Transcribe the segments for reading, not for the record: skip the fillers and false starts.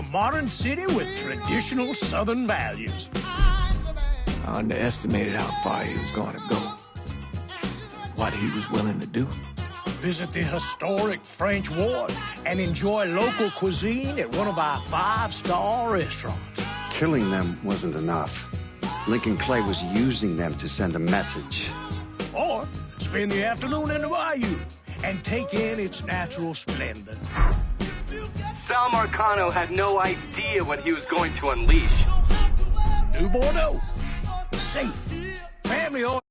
A modern city with traditional Southern values. I underestimated how far he was going to go. What he was willing to do. Visit the historic French Ward and enjoy local cuisine at one of our 5-star restaurants. Killing them wasn't enough. Lincoln Clay was using them to send a message. Or spend the afternoon in the bayou and take in its natural splendor. Sal Marcano had no idea what he was going to unleash. New Bordeaux. Safe. Family oriented.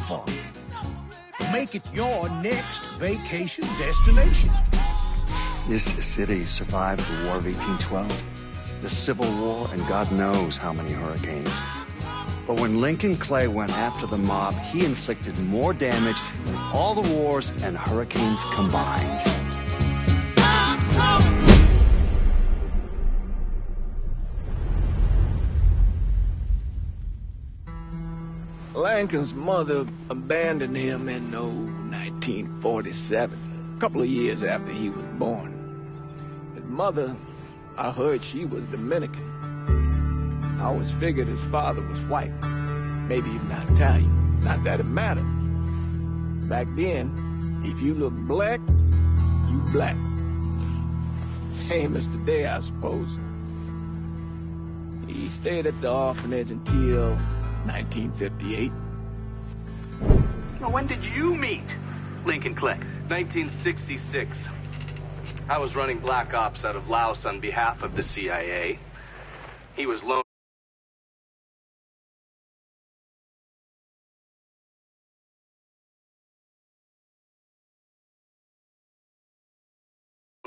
Fun. Make it your next vacation destination. This city survived the War of 1812, the Civil War, and God knows how many hurricanes. But when Lincoln Clay went after the mob, he inflicted more damage than all the wars and hurricanes combined. Lincoln's mother abandoned him in 1947, a couple of years after he was born. His mother, I heard she was Dominican. I always figured his father was white, maybe even not Italian. Not that it mattered. Back then, if you look black, you black. Same as today, I suppose. He stayed at the orphanage until 1958. Well, when did you meet Lincoln Clay? 1966. I was running black ops out of Laos on behalf of the CIA. He was loaned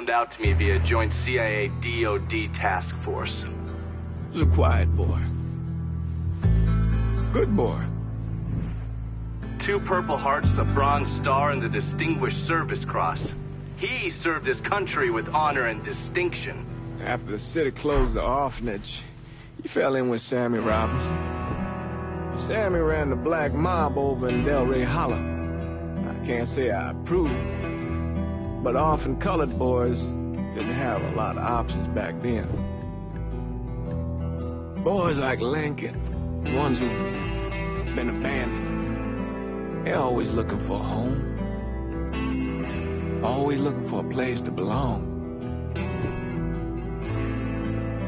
out to me via joint CIA-DOD task force. He was a quiet boy. Good boy. 2 Purple Hearts, a Bronze Star, and the Distinguished Service Cross. He served his country with honor and distinction. After the city closed the orphanage, he fell in with Sammy Robinson. Sammy ran the black mob over in Delray Hollow. I can't say I approve, but orphan colored boys didn't have a lot of options back then. Boys like Lincoln, ones who've been abandoned, they're always looking for a home. Always looking for a place to belong.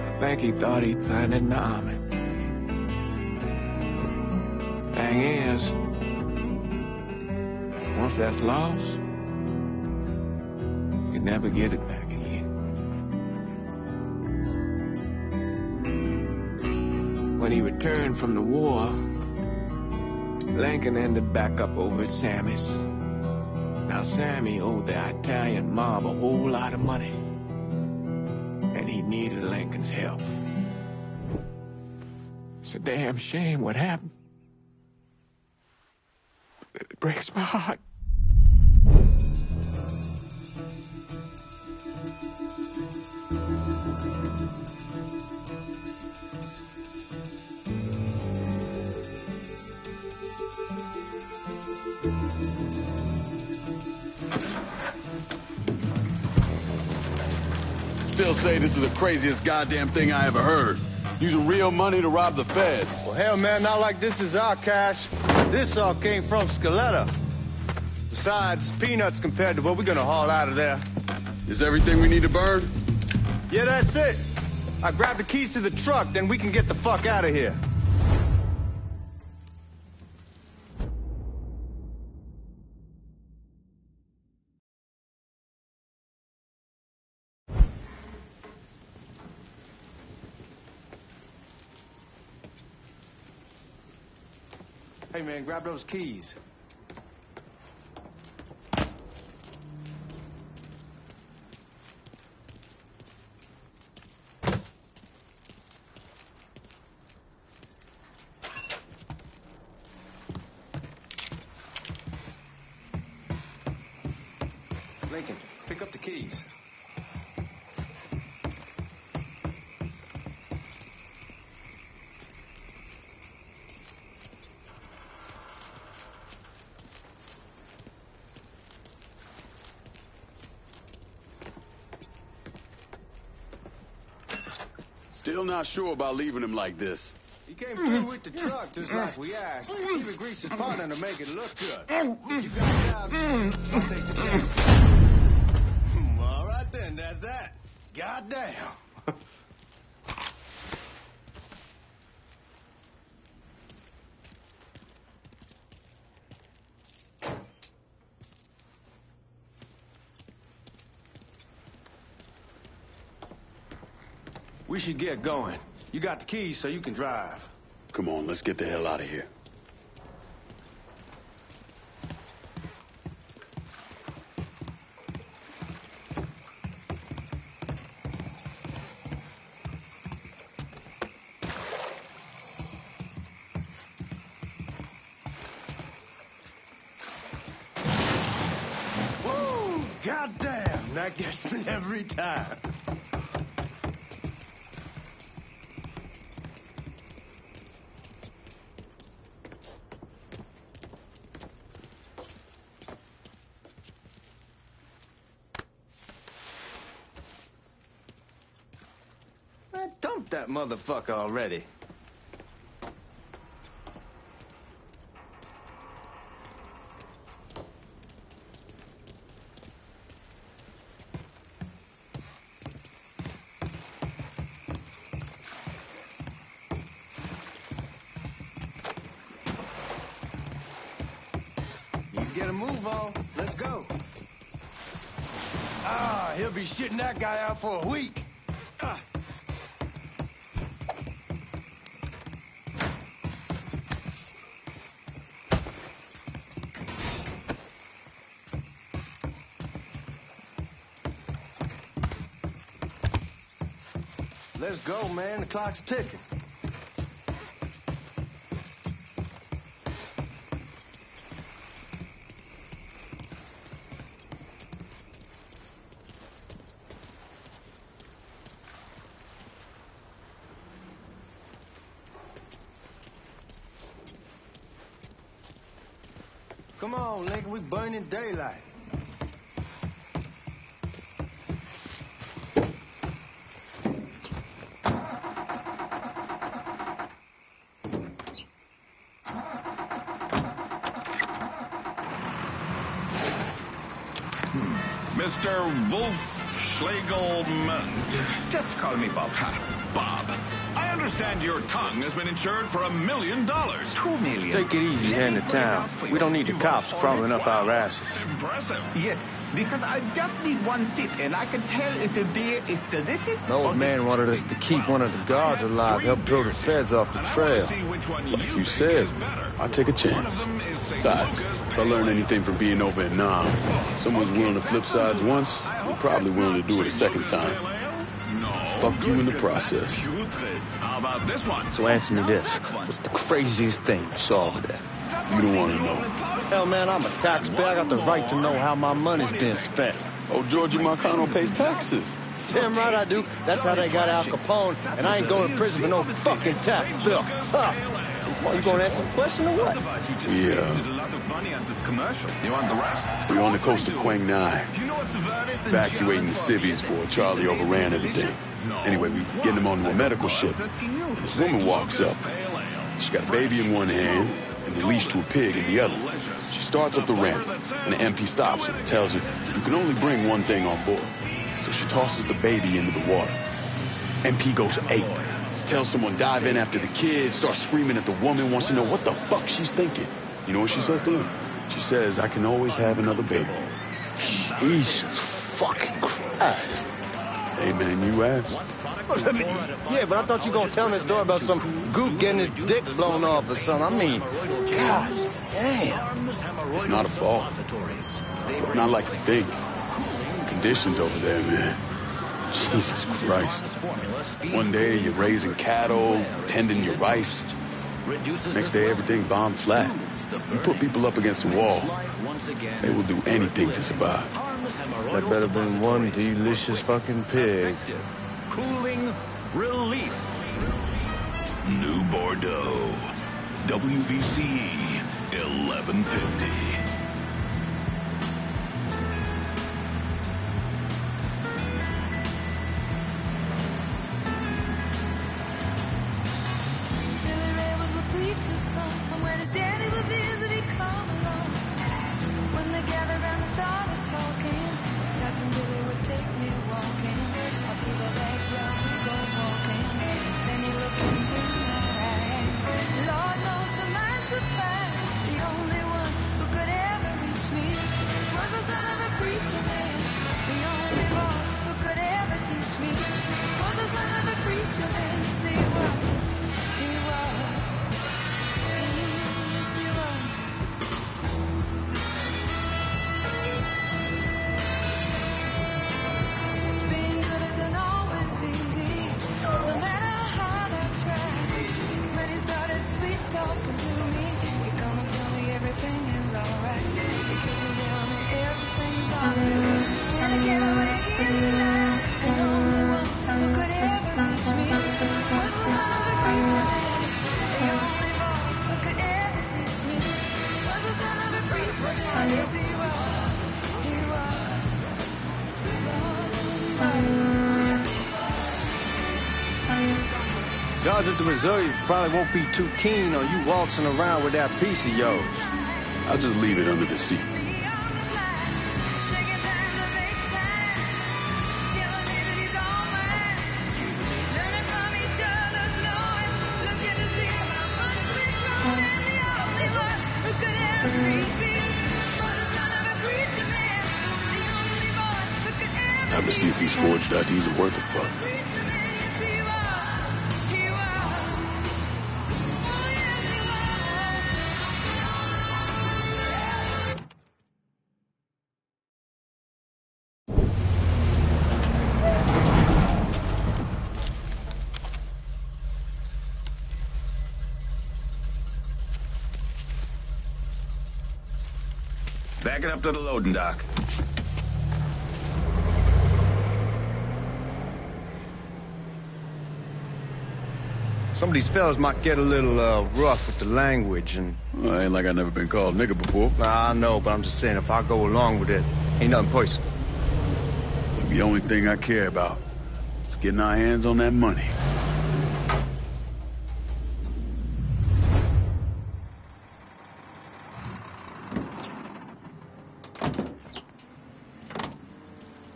I think he thought he'd find it in the army. Thing is, once that's lost, you can never get it back again. When he returned from the war, Lincoln ended back up over at Sammy's. Now, Sammy owed the Italian mob a whole lot of money, and he needed Lincoln's help. It's a damn shame what happened. It breaks my heart. still say this is the craziest goddamn thing I ever heard. Using real money to rob the feds. Well, hell, man, not like this is our cash. This all came from Scaletta. Besides, peanuts compared to what we're gonna haul out of there. Is everything we need to burn? Yeah, that's it. I grabbed the keys to the truck, then we can get the fuck out of here. Hey, man, grab those keys. Lincoln, pick up the keys. Still not sure about leaving him like this. He came through with the truck just like we asked. Even greased his partner to make it look good. If you got jobs, I'll take the chance. All right then, that's that. Goddamn. We should get going. You got the keys so you can drive. Come on, let's get the hell out of here. Whoa! Goddamn! That gets me every time. Dump that motherfucker already. You can get a move on. Let's go. Ah, he'll be shitting that guy out for a week. Let's go, man. The clock's ticking. Come on, Lincoln. We burning daylight. Mr. Wolf Schlegelman. Just call me Bob. Bob. I understand your tongue has been insured for $1 million. $2 million. Take it easy here in the town. We don't need the cops crawling up our asses. Impressive. Yes, because I just need one tip, and I can tell if the beer is delicious. The old man wanted us to keep one of the guards alive, help throw the feds off the trail. Like you said, I'll take a chance. Besides, if I learn anything from being over in Nam, someone's willing to flip sides once, they're probably willing to do it a second time. Fuck you in the process. How about this one? So answer me this. What's the craziest thing you saw over there? You don't want to know. Hell, man, I'm a taxpayer. I got the right to know how my money's being spent. Oh, Georgie Marcano pays taxes. Damn right I do. That's how they got Al Capone, and I ain't going to prison for no fucking tax bill. Huh. Well, you gonna ask some question or what? Yeah. money on this commercial. You want the rest? We're on the coast of Quang Nai, You know what's the verdict? evacuating the civvies before Charlie overran everything. Anyway, we getting them onto a medical ship. And this woman walks up. She got a baby in one hand and the leash to a pig in the other. She starts up the ramp, and the MP stops her and tells her you can only bring one thing on board. So she tosses the baby into the water. MP goes ape. Tells someone dive in after the kid, starts screaming at the woman, wants to know what the fuck she's thinking. You know what she says to him? She says, I can always have another baby. Jesus fucking Christ. Hey, man, you asked. Yeah, but I thought you were going to tell me a story about some gook getting his dick blown off or something. I mean, God damn. It's not a fault. Not like you think. Conditions over there, man. Jesus Christ. One day you're raising cattle, tending your rice. Next day everything bombed flat. You put people up against the wall. They will do anything to survive. That better been one delicious fucking pig. Cooling relief. New Bordeaux. WVCE 1150. Guards at the reserve probably won't be too keen on you waltzing around with that piece of yours. I'll just leave it under the seat. Time to see if these forged IDs are worth a fuck. Back it up to the loading dock. Some of these fellas might get a little rough with the language and... Well, ain't like I never been called nigger before. Nah, I know, but I'm just saying, if I go along with it, ain't nothing personal. The only thing I care about is getting our hands on that money.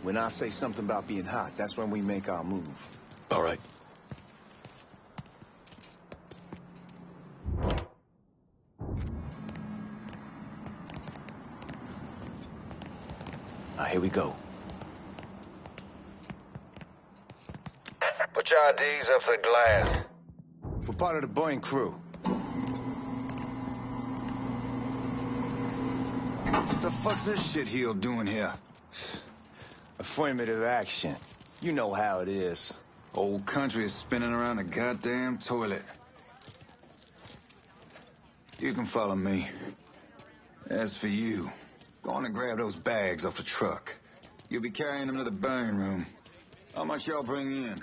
When I say something about being hot, that's when we make our move. All right. Now, here we go. Put your IDs up for the glass. We're part of the Boeing crew. What the fuck's this shitheel doing here? Affirmative action. You know how it is. Old country is spinning around the goddamn toilet. You can follow me. As for you, go on and grab those bags off the truck. You'll be carrying them to the burn room. How much y'all bring in?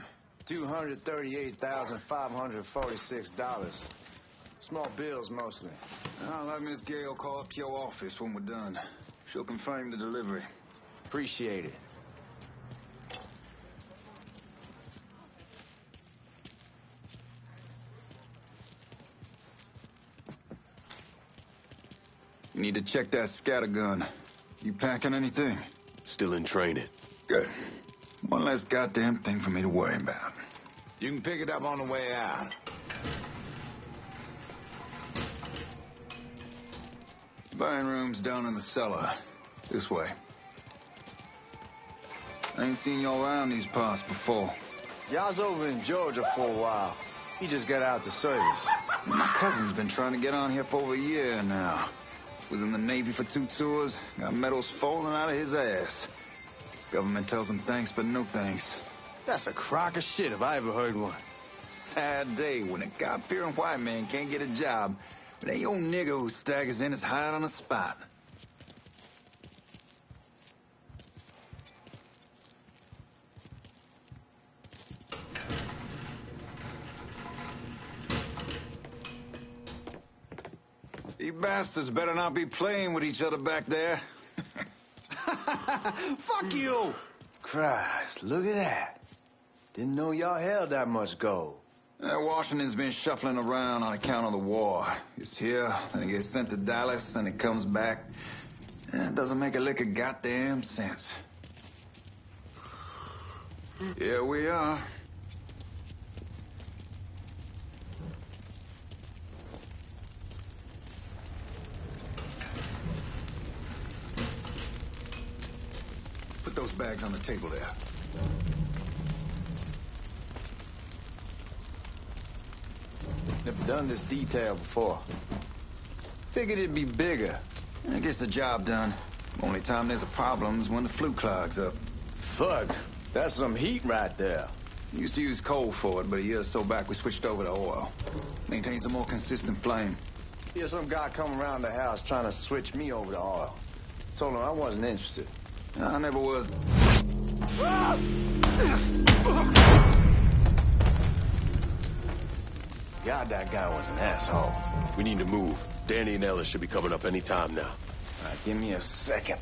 $238,546. Small bills, mostly. I'll have Miss Gale call up to your office when we're done. She'll confirm the delivery. Appreciate it. You need to check that scattergun. You packing anything? Still in training. Good. One less goddamn thing for me to worry about. You can pick it up on the way out. Buying room's down in the cellar. This way. I ain't seen y'all around these parts before. Y'all's over in Georgia for a while. He just got out the service. My cousin's been trying to get on here for over a year now. Was in the Navy for 2 tours, got medals falling out of his ass. Government tells him thanks, but no thanks. That's a crock of shit if I ever heard one. Sad day when a God-fearing white man can't get a job, but any old nigger who staggers in is hired on the spot. You bastards better not be playing with each other back there. Fuck you! Christ, look at that. Didn't know y'all held that much gold. Washington's been shuffling around on account of the war. It's here, then it gets sent to Dallas, then it comes back. It doesn't make a lick of goddamn sense. Here we are. Put those bags on the table there. Never done this detail before. Figured it'd be bigger. It gets the job done. Only time there's a problem is when the flue clogs up. Fuck, that's some heat right there. Used to use coal for it, but a year or so back we switched over to oil. Maintains a more consistent flame. Here's some guy come around the house trying to switch me over to oil. Told him I wasn't interested. I never was. God, that guy was an asshole. We need to move. Danny and Ellis should be coming up any time now. All right, give me a second.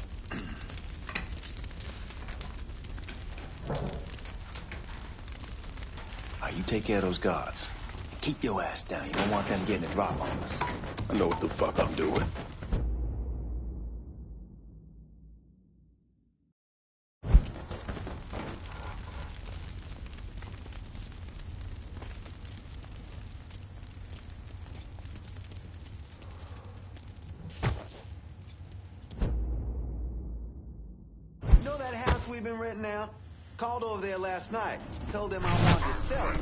You take care of those guards. Keep your ass down. You don't want them getting a drop on us. I know what the fuck I'm doing. You know that house we've been renting out? Called over there last night. Told them I wanted to sell it.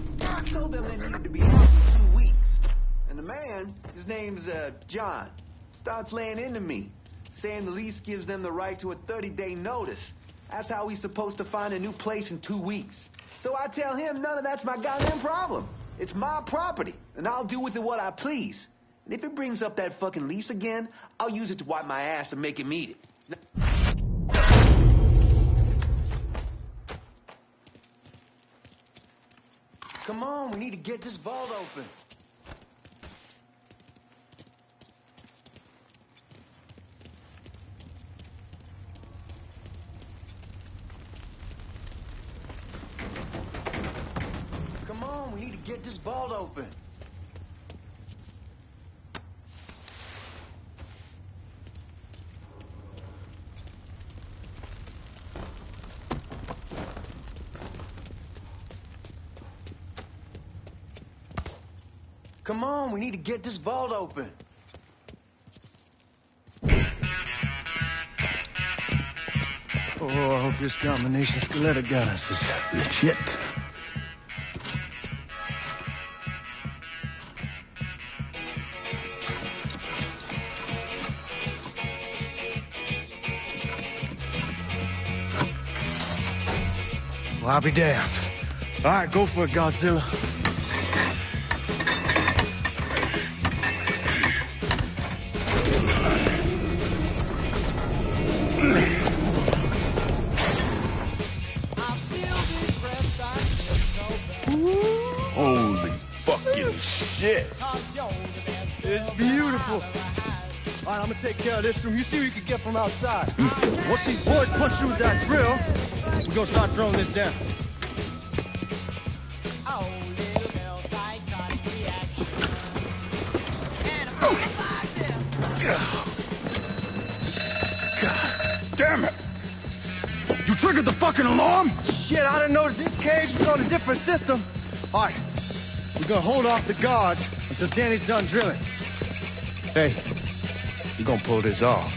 Told them they needed to be out for 2 weeks. And the man, his name's John, starts laying into me, saying the lease gives them the right to a 30-day notice. That's how he's supposed to find a new place in 2 weeks. So I tell him none of that's my goddamn problem. It's my property, and I'll do with it what I please. And if it brings up that fucking lease again, I'll use it to wipe my ass and make him eat it. Come on, we need to get this vault open. Come on, we need to get this vault open. Come on, we need to get this vault open. Oh, I hope this domination Scaletta got us is legit. Well, I'll be damned. All right, go for it, Godzilla. Holy fucking shit. It's beautiful. take care of this room. You see what you can get from outside. Once these boys punch through that drill, we're gonna start throwing this down. God damn it! You triggered the fucking alarm? Shit, I didn't notice this cage was on a different system. All right, we're gonna hold off the guards until Danny's done drilling. Hey, we're gonna pull this off.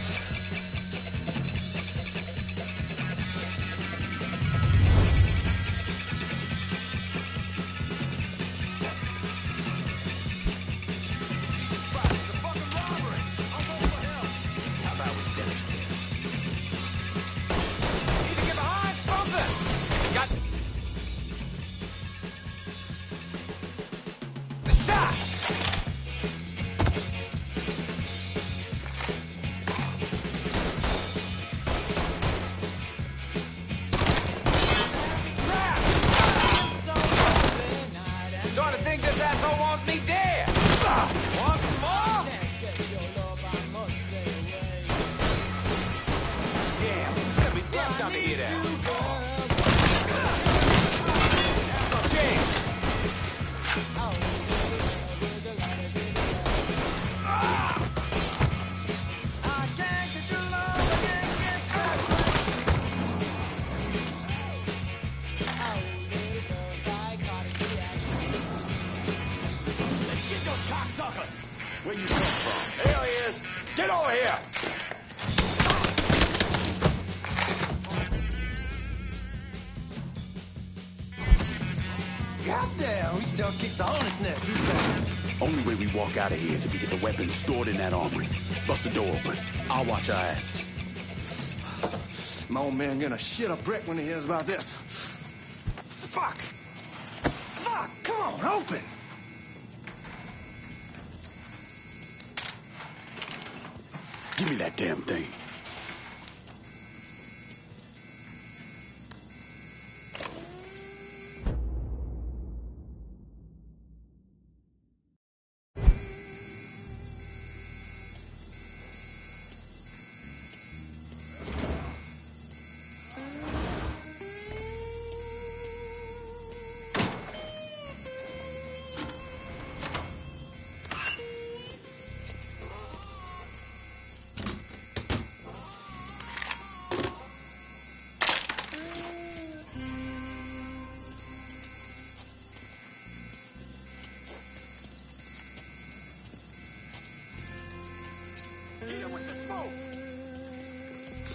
Where you come from? There he is! Get over here! Goddamn, we sure kicked the hornet's nest this time. Only way we walk out of here is if we get the weapons stored in that armory. Bust the door open. I'll watch our asses. My old man gonna shit a brick when he hears about this. Fuck! Fuck! Come on, open! Give me that damn thing.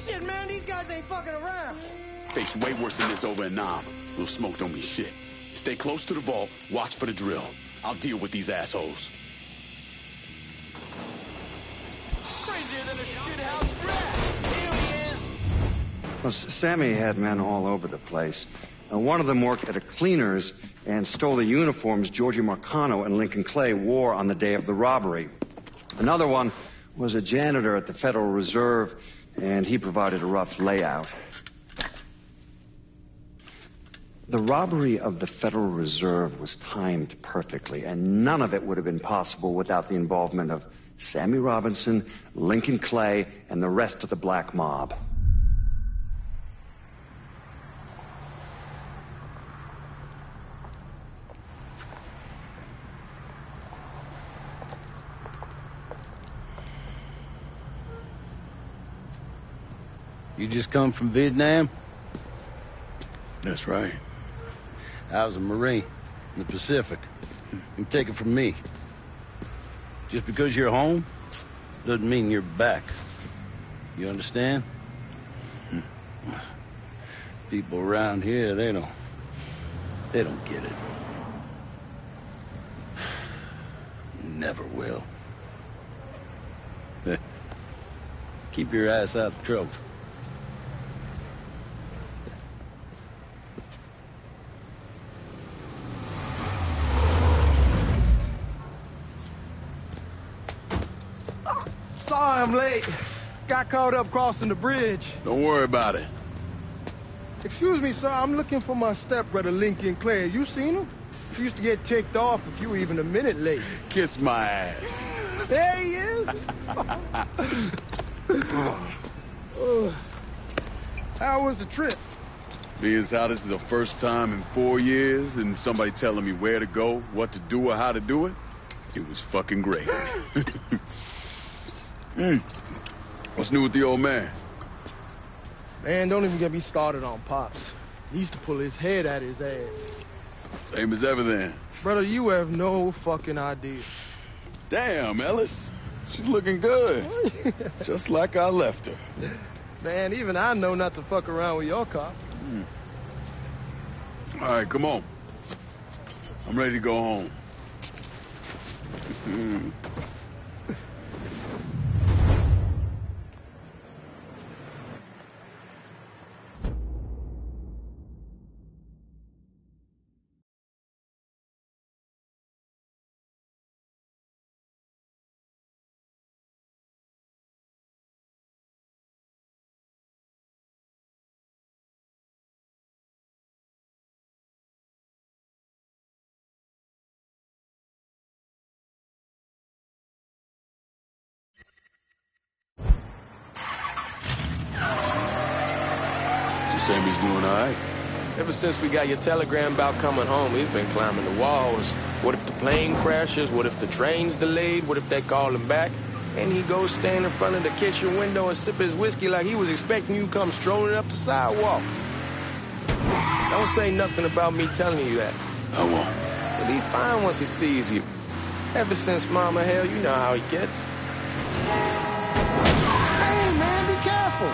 Shit, man, these guys ain't fucking around. Face way worse than this over in Nam. Little smoke don't mean shit. Stay close to the vault. Watch for the drill. I'll deal with these assholes. Crazier than a shithouse rat. Here he is. Well, Sammy had men all over the place. One of them worked at a cleaner's and stole the uniforms Georgie Marcano and Lincoln Clay wore on the day of the robbery. Another one was a janitor at the Federal Reserve, and he provided a rough layout. The robbery of the Federal Reserve was timed perfectly, and none of it would have been possible without the involvement of Sammy Robinson, Lincoln Clay, and the rest of the black mob. You just come from Vietnam? That's right. I was a Marine in the Pacific. You take it from me. Just because you're home doesn't mean you're back. You understand? People around here, they don't get it. Never will. Keep your ass out of trouble. Sorry I'm late. Got caught up crossing the bridge. Don't worry about it. Excuse me, sir. I'm looking for my stepbrother, Lincoln Clay. You seen him? He used to get ticked off if you were even a minute late. Kiss my ass. There he is. How was the trip? Being as how this is the first time in 4 years and somebody telling me where to go, what to do, or how to do it, it was fucking great. What's new with the old man? Man, don't even get me started on Pops. He used to pull his head out his ass. Same as ever then. Brother, you have no fucking idea. Damn, Ellis. She's looking good. Just like I left her. Man, even I know not to fuck around with your cop. All right, come on. I'm ready to go home. Sammy's doing all right. Ever since we got your telegram about coming home, he's been climbing the walls. What if the plane crashes? What if the train's delayed? What if they call him back? And he goes stand in front of the kitchen window and sip his whiskey like he was expecting you to come strolling up the sidewalk. Don't say nothing about me telling you that. I won't. But he's fine once he sees you. Ever since Mama Hell, you know how he gets. Hey, man, be careful.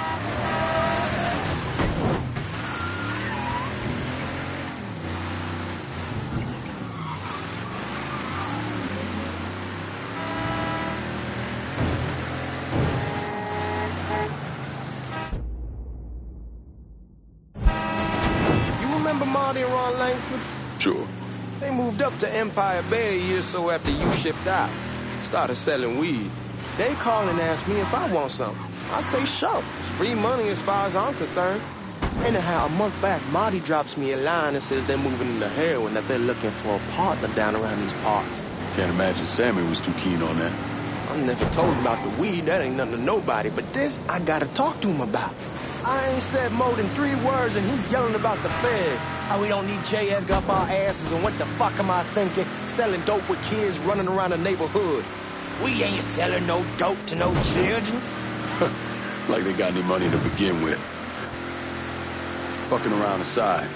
Sure. They moved up to Empire Bay a year or so after you shipped out. Started selling weed. They call and ask me if I want something. I say sure. It's free money as far as I'm concerned. Anyhow, a month back, Marty drops me a line and says they're moving into heroin, that they're looking for a partner down around these parts. Can't imagine Sammy was too keen on that. I never told him about the weed. That ain't nothing to nobody. But this, I gotta talk to him about. I ain't said more than 3 words, and he's yelling about the feds. How we don't need J. Edgar up our asses, and what the fuck am I thinking? Selling dope with kids running around the neighborhood. We ain't selling no dope to no children. Like they got any money to begin with. Fucking around the side.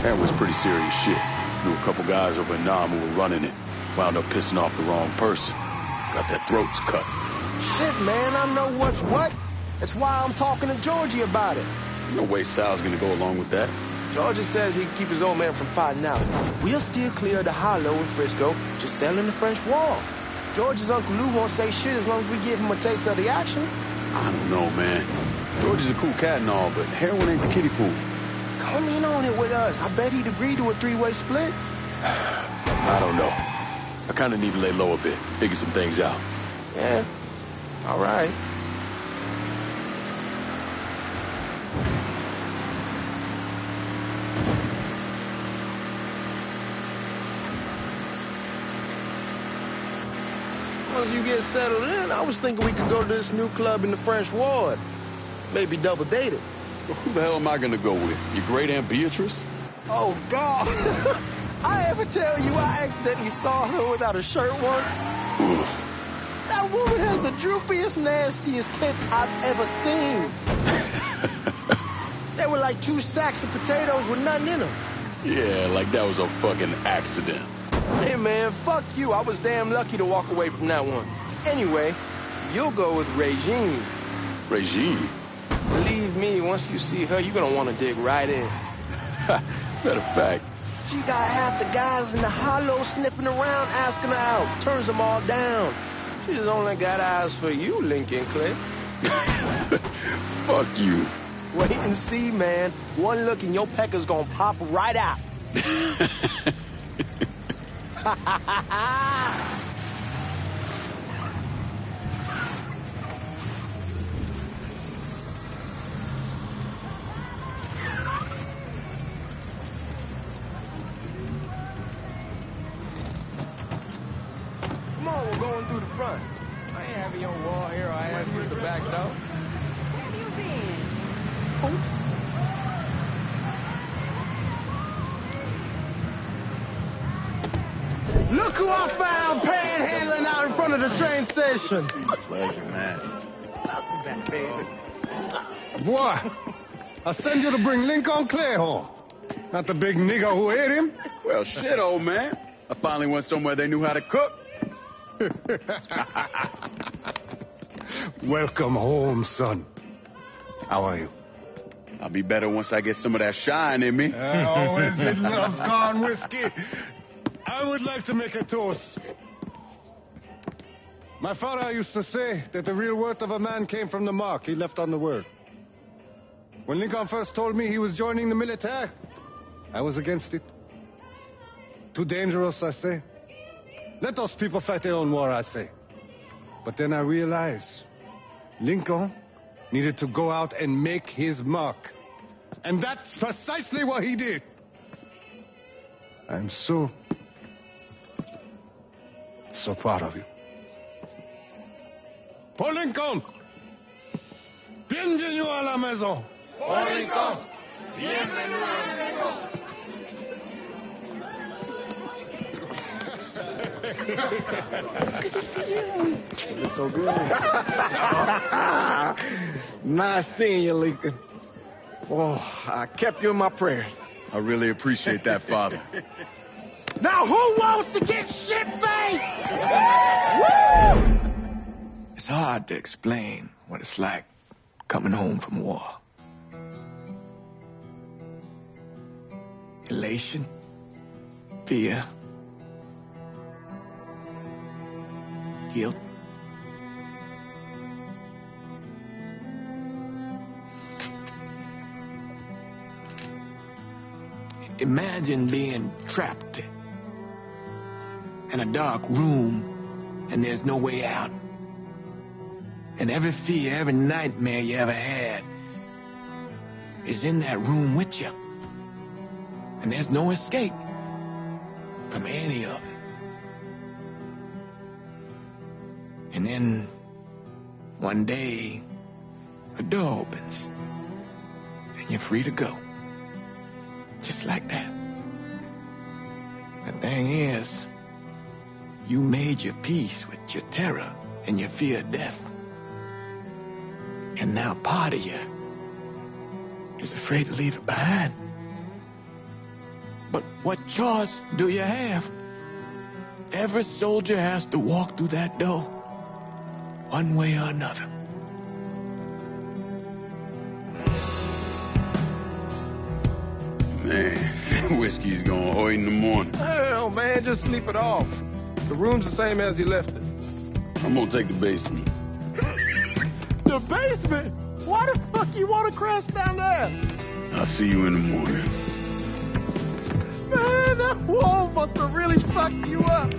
That was pretty serious shit. Knew a couple guys over in Nam who were running it. Wound up pissing off the wrong person. Got their throats cut. Shit, man, I know what's what. That's why I'm talking to Georgie about it. There's no way Sal's gonna go along with that. Georgie says he can keep his old man from fighting out. We'll still clear the hollow in Frisco, just selling the French Wall. George's Uncle Lou won't say shit as long as we give him a taste of the action. I don't know, man. George is a cool cat and all, but heroin ain't the kiddie pool. Come in on it with us. I bet he'd agree to a 3-way split. I don't know. I kind of need to lay low a bit, figure some things out. Yeah, all right. Once you get settled in, I was thinking we could go to this new club in the French Ward. Maybe double date it. Well, who the hell am I gonna go with? Your great Aunt Beatrice? Oh, God. I ever tell you I accidentally saw her without a shirt once? Oof. That woman has the droopiest, nastiest tits I've ever seen. They were like 2 sacks of potatoes with nothing in them. Yeah, like that was a fucking accident. Hey, man, fuck you. I was damn lucky to walk away from that one. Anyway, you'll go with Regine. Regine? Believe me, once you see her, you're gonna want to dig right in. Matter of fact. She got half the guys in the hollow sniffing around, asking her out. Turns them all down. She's only got eyes for you, Lincoln Clay. Fuck you. Wait and see, man. One look and your pecker's gonna pop right out. Come on, we're going through the front. I ain't having your war hero ass use the back door? Where have you been? Oops. Look who I found panhandling out in front of the train station. Pleasure, man. Welcome back, baby. Boy, I send you to bring Lincoln Clay home. Not the big nigger who ate him. Well, shit, old man. I finally went somewhere they knew how to cook. Welcome home, son. How are you? I'll be better once I get some of that shine in me. Always did love gone whiskey. I would like to make a toast. My father used to say that the real worth of a man came from the mark he left on the world. When Lincoln first told me he was joining the military, I was against it. Too dangerous, I say. Let those people fight their own war, I say. But then I realized Lincoln needed to go out and make his mark. And that's precisely what he did. I'm so proud of you. Paul Lincoln! Bienvenue à la maison! Paul Lincoln! Bienvenue à la maison! Good to see you. You look so good. Nice seeing you, Lincoln. Oh, I kept you in my prayers. I really appreciate that, Father. Now, who wants to get shit-faced? It's hard to explain what it's like coming home from war. Elation, fear, guilt. Imagine being trapped in a dark room and there's no way out. And every fear, every nightmare you ever had is in that room with you. And there's no escape from any of it. And then one day a door opens and you're free to go. Just like that. The thing is, you made your peace with your terror and your fear of death. And now part of you is afraid to leave it behind. But what choice do you have? Every soldier has to walk through that door, one way or another. Man, whiskey's going hoy in the morning. Hell, man, just sleep it off. The room's the same as he left it. I'm gonna take the basement. The basement? Why the fuck you want to crash down there? I'll see you in the morning. Man, that wall must have really fucked you up.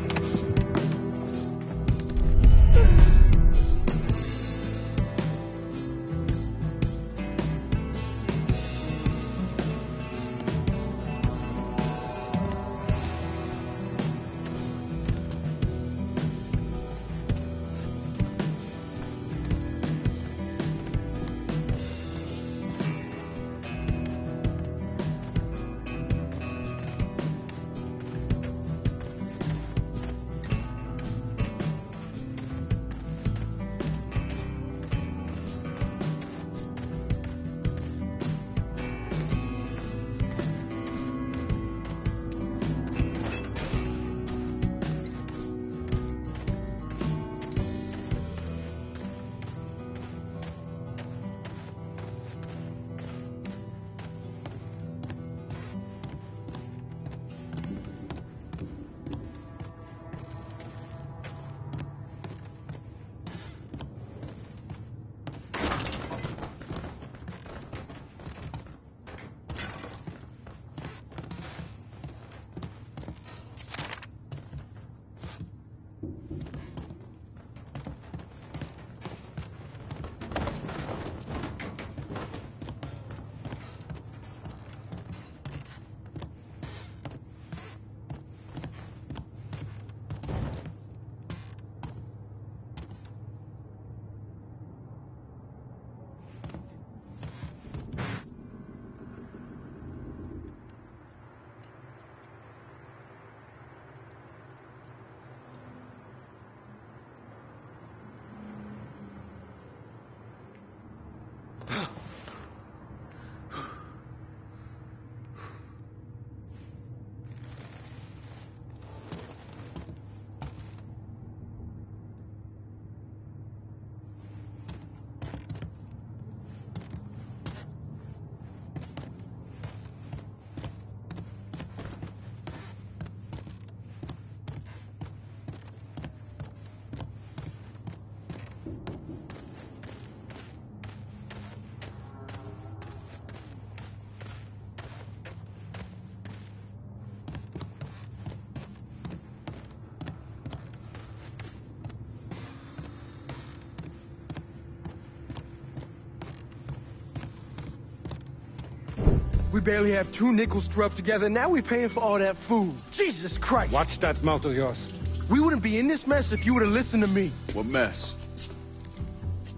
We barely have 2 nickels to rub together. Now we're paying for all that food. Jesus Christ. Watch that mouth of yours. We wouldn't be in this mess if you would have listened to me. What mess?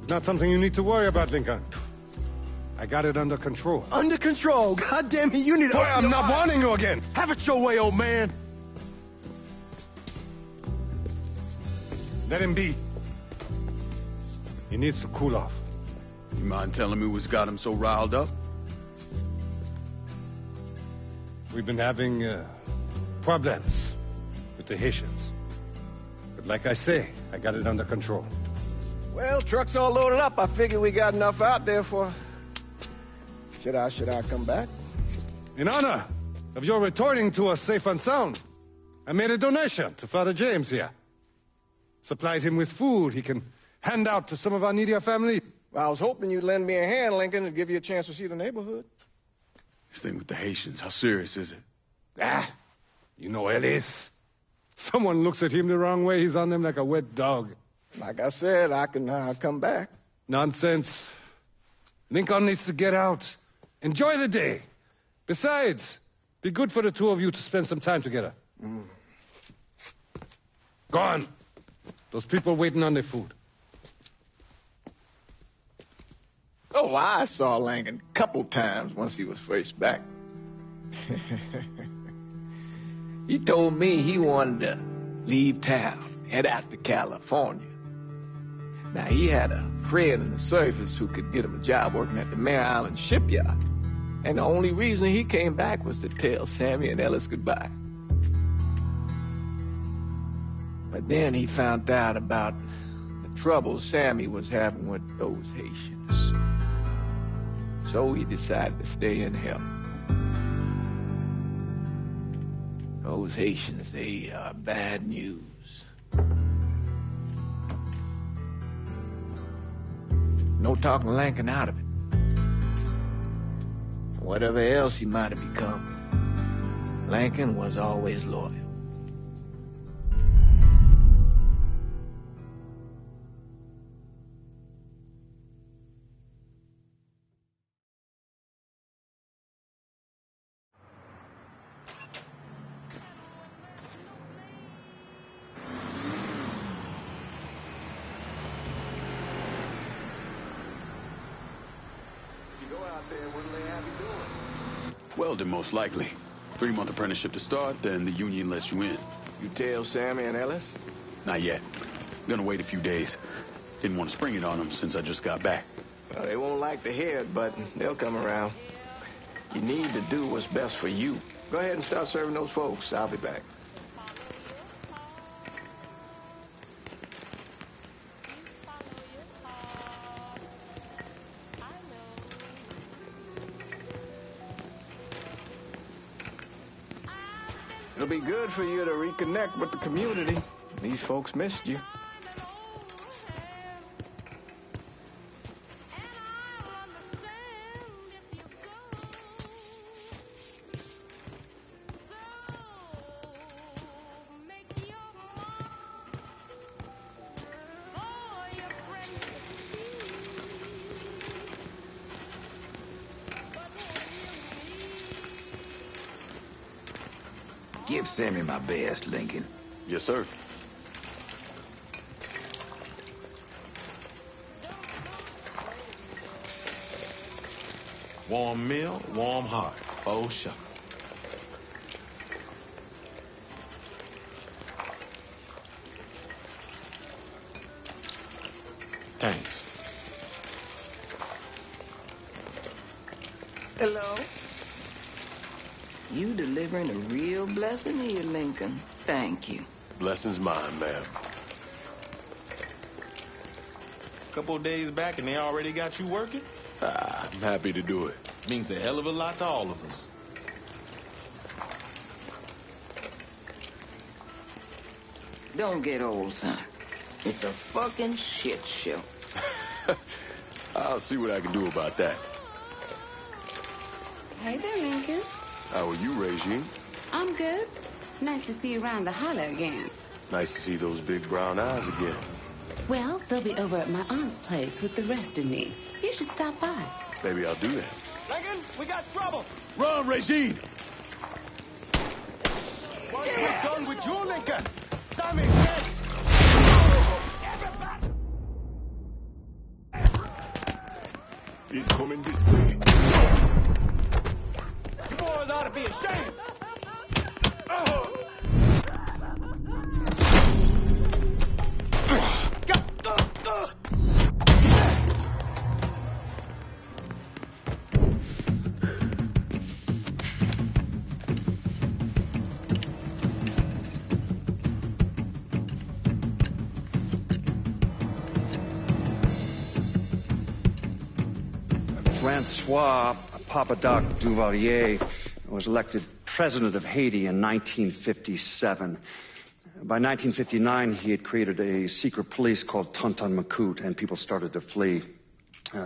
Not something you need to worry about, Lincoln. I got it under control. Under control? God damn it, you need to... Boy, I'm not warning you again. Have it your way, old man. Let him be. He needs to cool off. You mind telling me what's got him so riled up? We've been having problems with the Haitians. But like I say, I got it under control. Well, truck's all loaded up. I figure we got enough out there for... Should I come back? In honor of your returning to us safe and sound, I made a donation to Father James here. Supplied him with food he can hand out to some of our needier family. Well, I was hoping you'd lend me a hand, Lincoln, and give you a chance to see the neighborhood. This thing with the Haitians, how serious is it? Ah, you know Ellis. Someone looks at him the wrong way, he's on them like a wet dog. Like I said, I can come back. Nonsense. Lincoln needs to get out. Enjoy the day. Besides, be good for the two of you to spend some time together. Go on. Those people waiting on their food. Oh, I saw Lincoln a couple times once he was first back. He told me he wanted to leave town, head out to California. Now, he had a friend in the service who could get him a job working at the Mare Island shipyard. And the only reason he came back was to tell Sammy and Ellis goodbye. But then he found out about the trouble Sammy was having with those Haitians. So he decided to stay and help. Those Haitians, they are bad news. No talking Lincoln out of it. Whatever else he might have become, Lincoln was always loyal. Welding, most likely. 3-month apprenticeship to start, then the union lets you in. You tell Sammy and Ellis? Not yet. Gonna wait a few days. Didn't want to spring it on them since I just got back. Well, they won't like to hear it, but they'll come around. You need to do what's best for you. Go ahead and start serving those folks. I'll be back. It'll be good for you to reconnect with the community. These folks missed you. Give Sammy my best, Lincoln. Yes, sir. Warm meal, warm heart. Oh, shuck. Thanks. Hello? You delivering a real blessing here, Lincoln. Thank you. Blessing's mine, ma'am. Couple of days back and they already got you working? I'm happy to do it. Means a hell of a lot to all of us. Don't get old, son. It's a fucking shit show. I'll see what I can do about that. Hey there, Lincoln. How are you, Regine? I'm good. Nice to see you around the holler again. Nice to see those big brown eyes again. Well, they'll be over at my aunt's place with the rest of me. You should stop by. Maybe I'll do that. Lincoln, we got trouble. Run, Regine! Once we're done with you, Lincoln, Sammy, yes. He's coming this way. You boys ought to be ashamed. Francois Papadoc Duvalier was elected president of Haiti in 1957. By 1959, he had created a secret police called Tonton Macoute, and people started to flee.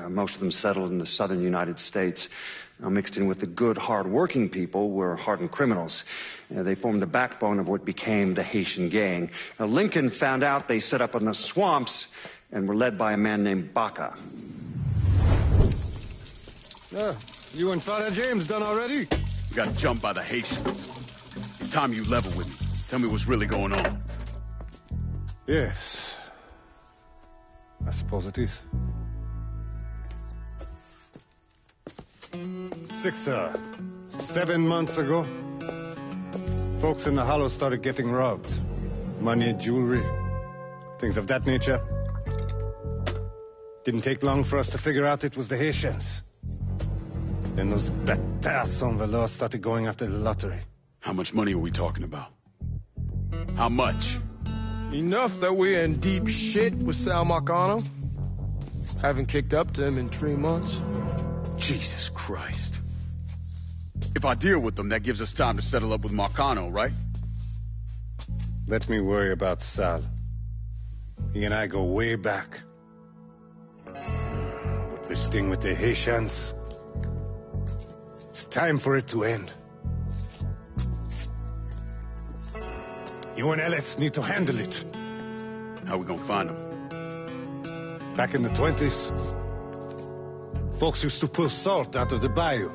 Most of them settled in the southern United States. Mixed in with the good, hard-working people were hardened criminals. They formed the backbone of what became the Haitian gang. Now, Lincoln found out they set up in the swamps and were led by a man named Baca. You and Father James done already? We got jumped by the Haitians. It's time you level with me. Tell me what's really going on. Yes. I suppose it is. 7 months ago, folks in the Hollow started getting robbed. Money, jewelry, things of that nature. Didn't take long for us to figure out it was the Haitians. Then those bâtards on the law started going after the lottery. How much money are we talking about? How much? Enough that we're in deep shit with Sal Marcano. Haven't kicked up to him in 3 months. Jesus Christ. If I deal with them, that gives us time to settle up with Marcano, right? Let me worry about Sal. He and I go way back. But this thing with the Haitians, it's time for it to end. You and Ellis need to handle it. How we gonna find them? Back in the 20s, folks used to pull salt out of the bayou.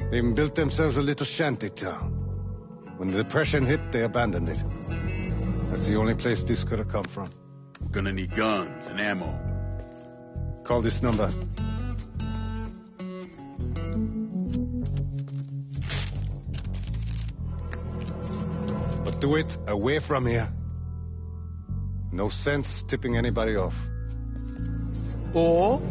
They even built themselves a little shanty town. When the Depression hit, they abandoned it. That's the only place this could have come from. We're gonna need guns and ammo. Call this number. But do it away from here. No sense tipping anybody off. Or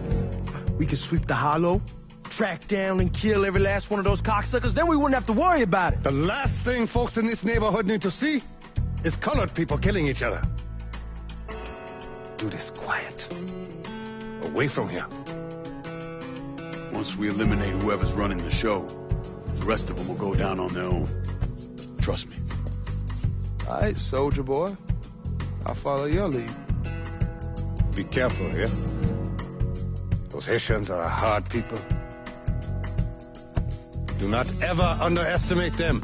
we could sweep the Hollow, track down and kill every last one of those cocksuckers, then we wouldn't have to worry about it. The last thing folks in this neighborhood need to see is colored people killing each other. Do this quiet. Away from here. Once we eliminate whoever's running the show, the rest of them will go down on their own. Trust me. All right, soldier boy. I'll follow your lead. Be careful here. Those Haitians are a hard people. Do not ever underestimate them.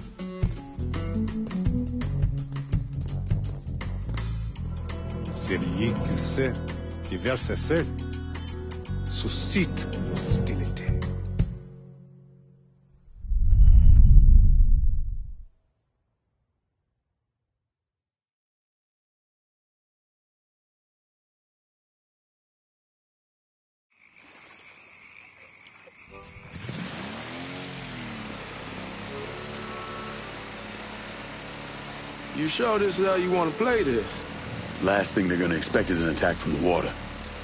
Celui qui sait qui verse cesse suscite l'hostilité. You sure this is how you want to play this? Last thing they're gonna expect is an attack from the water.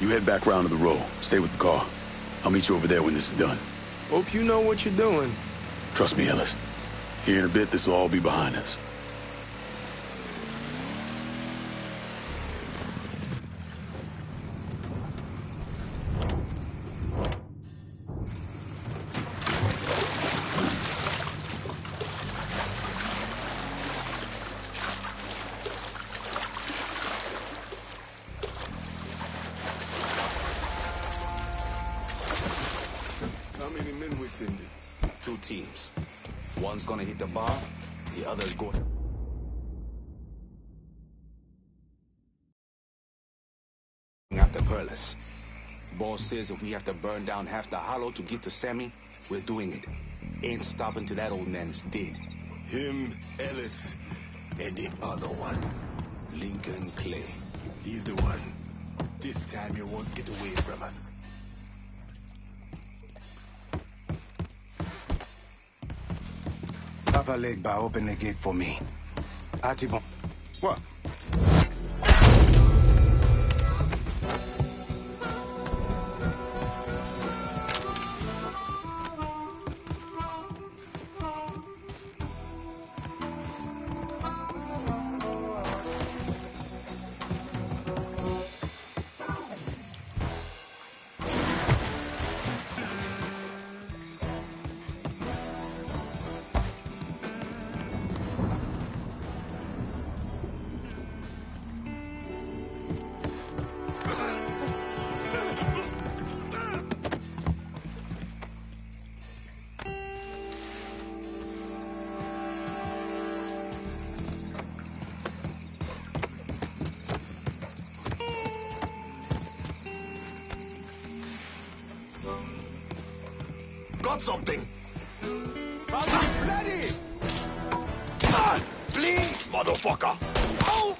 You head back round to the row. Stay with the car. I'll meet you over there when this is done. Hope you know what you're doing. Trust me, Ellis. Here in a bit, this will all be behind us. How many men we sending? 2 teams. One's gonna hit the bar, the other's going... after Perlis. Boss says if we have to burn down half the hollow to get to Sammy, we're doing it. Ain't stopping till that old man is dead. Him, Ellis, and the other one, Lincoln Clay. He's the one. This time you won't get away from us. Papa Legba, open the gate for me. Artibon. What? Got something. Ready! Flee, motherfucker! Oh!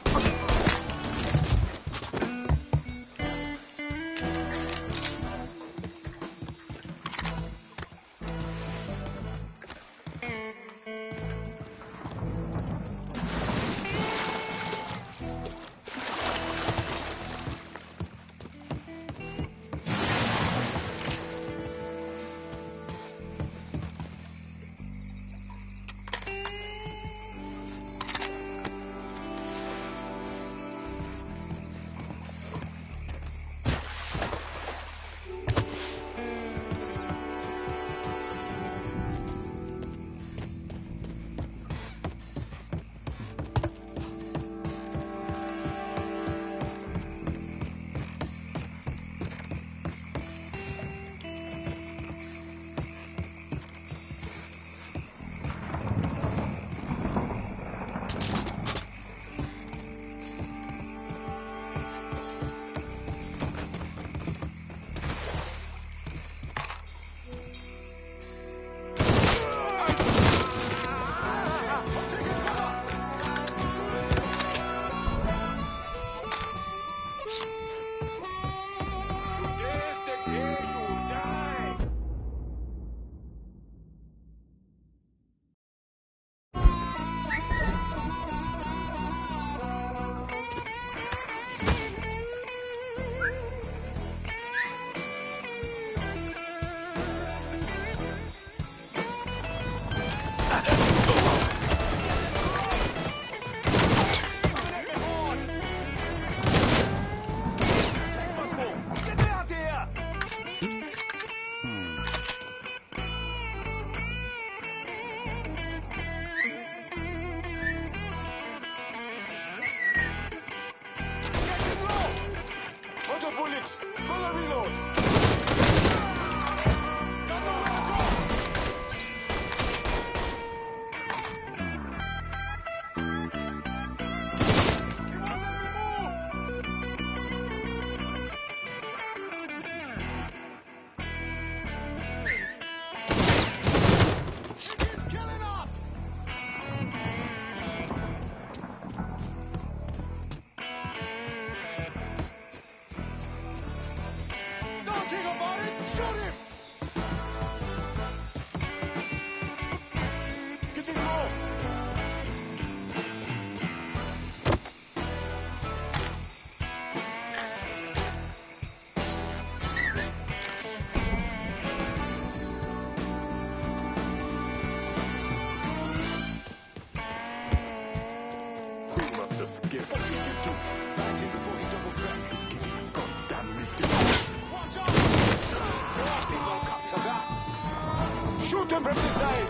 Shoot them from the side!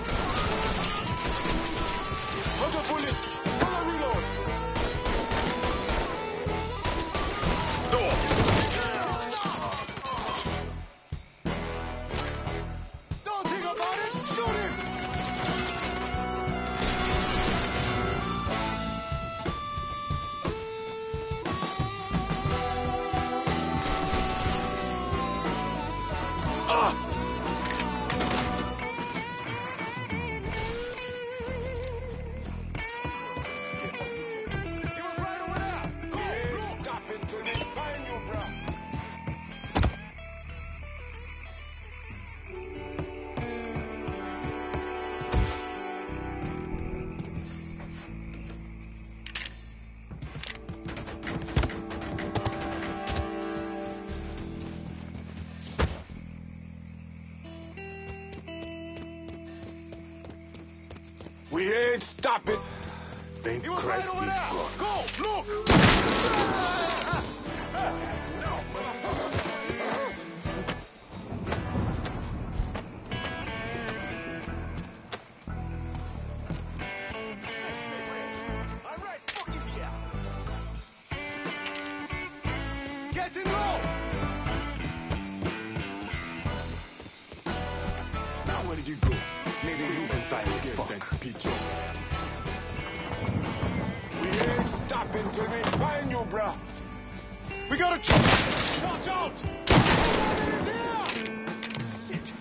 Bunch of bullets! Follow reload! Don't think about it! Shoot him! We ain't stopping. Ain't Christ is wrong. Go, look! Getting low! Now where did you go? Maybe you can find this fuck. We ain't stopping till we find you, bruh. We gotta check. Watch out! Shit.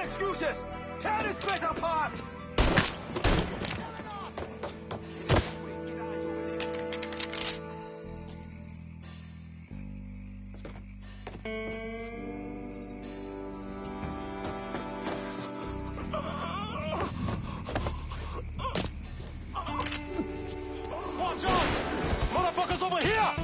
Excuses! Tear this place apart! Watch out! Motherfuckers over here!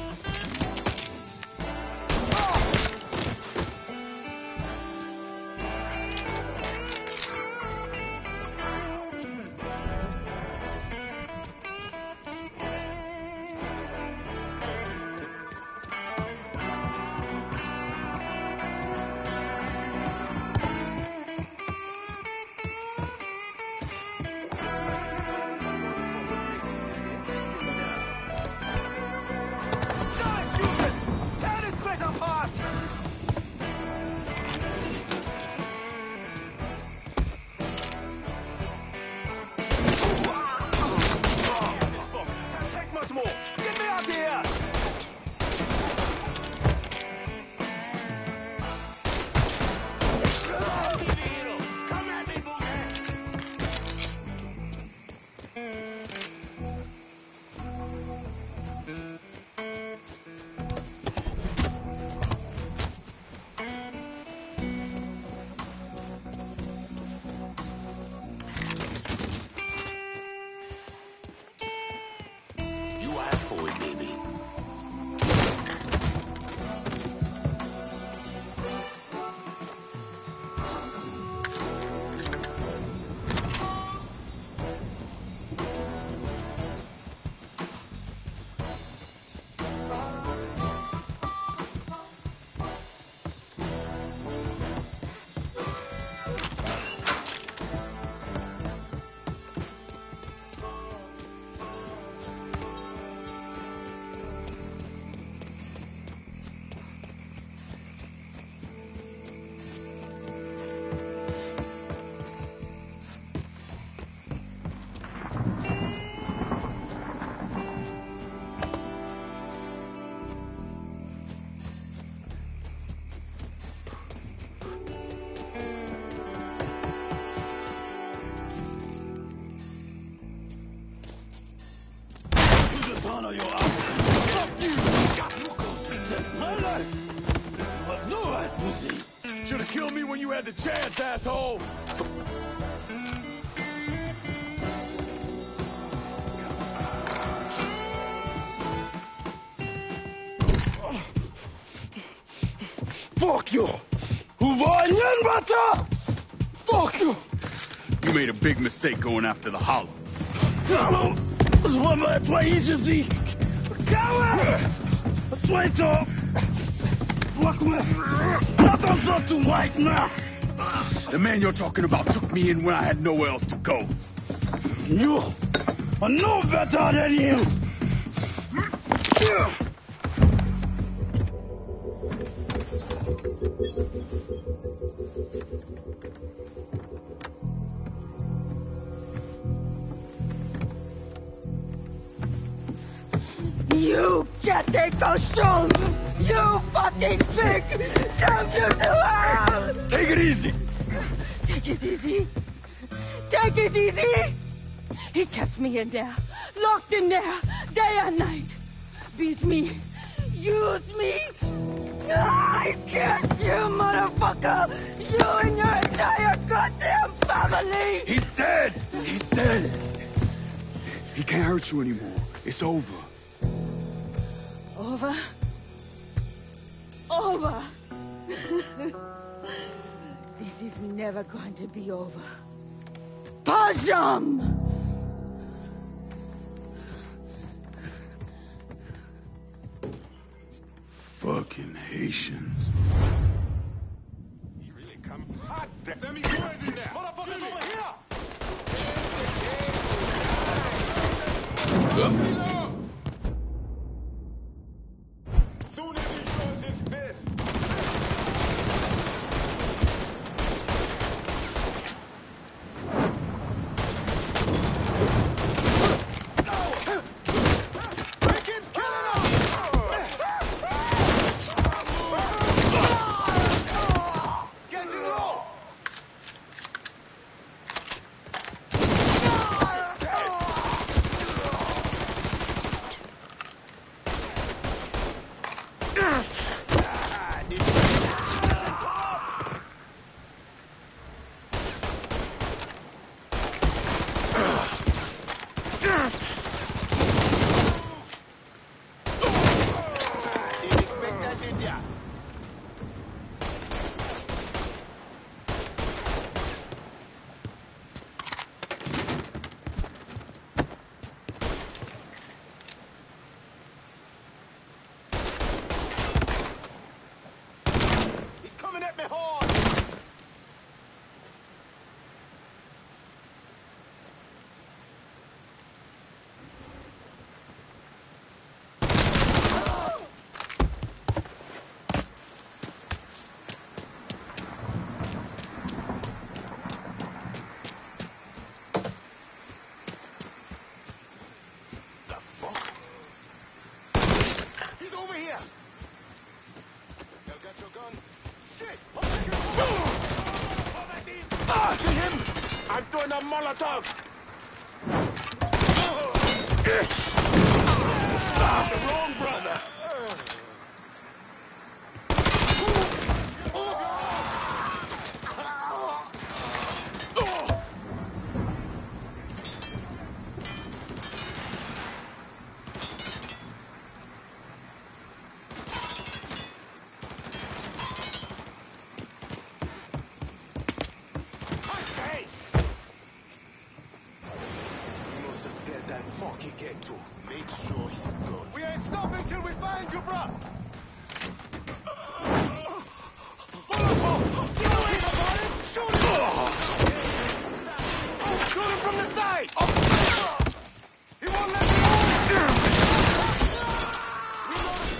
Honor your hour. Fuck you! You go protect my life. But no right, pussy. Should have killed me when you had the chance, asshole. Fuck you! Fuck you! You made a big mistake going after the Hollow. Твои Кого? Твои-то! The man you're talking about took me in when I had nowhere else to go. You are no better than him! can't take those shoes! You fucking pig! Damn you to hell! Take it easy! Take it easy! Take it easy! He kept me in there, locked in there, day and night. Beat me, use me. I can't, you motherfucker! You and your entire goddamn family! He's dead! He's dead! He can't hurt you anymore. It's over. Over? Over! This is never going to be over. Possum! Fucking Haitians. He really come hot. Send me boys in there. Motherfuckers over here. Soon as he shows his fist. I'm throwing a Molotov! The wrong brother! Make sure he's good. We ain't stopping till we find you, bro. Shoot him from the side. He won't let me over.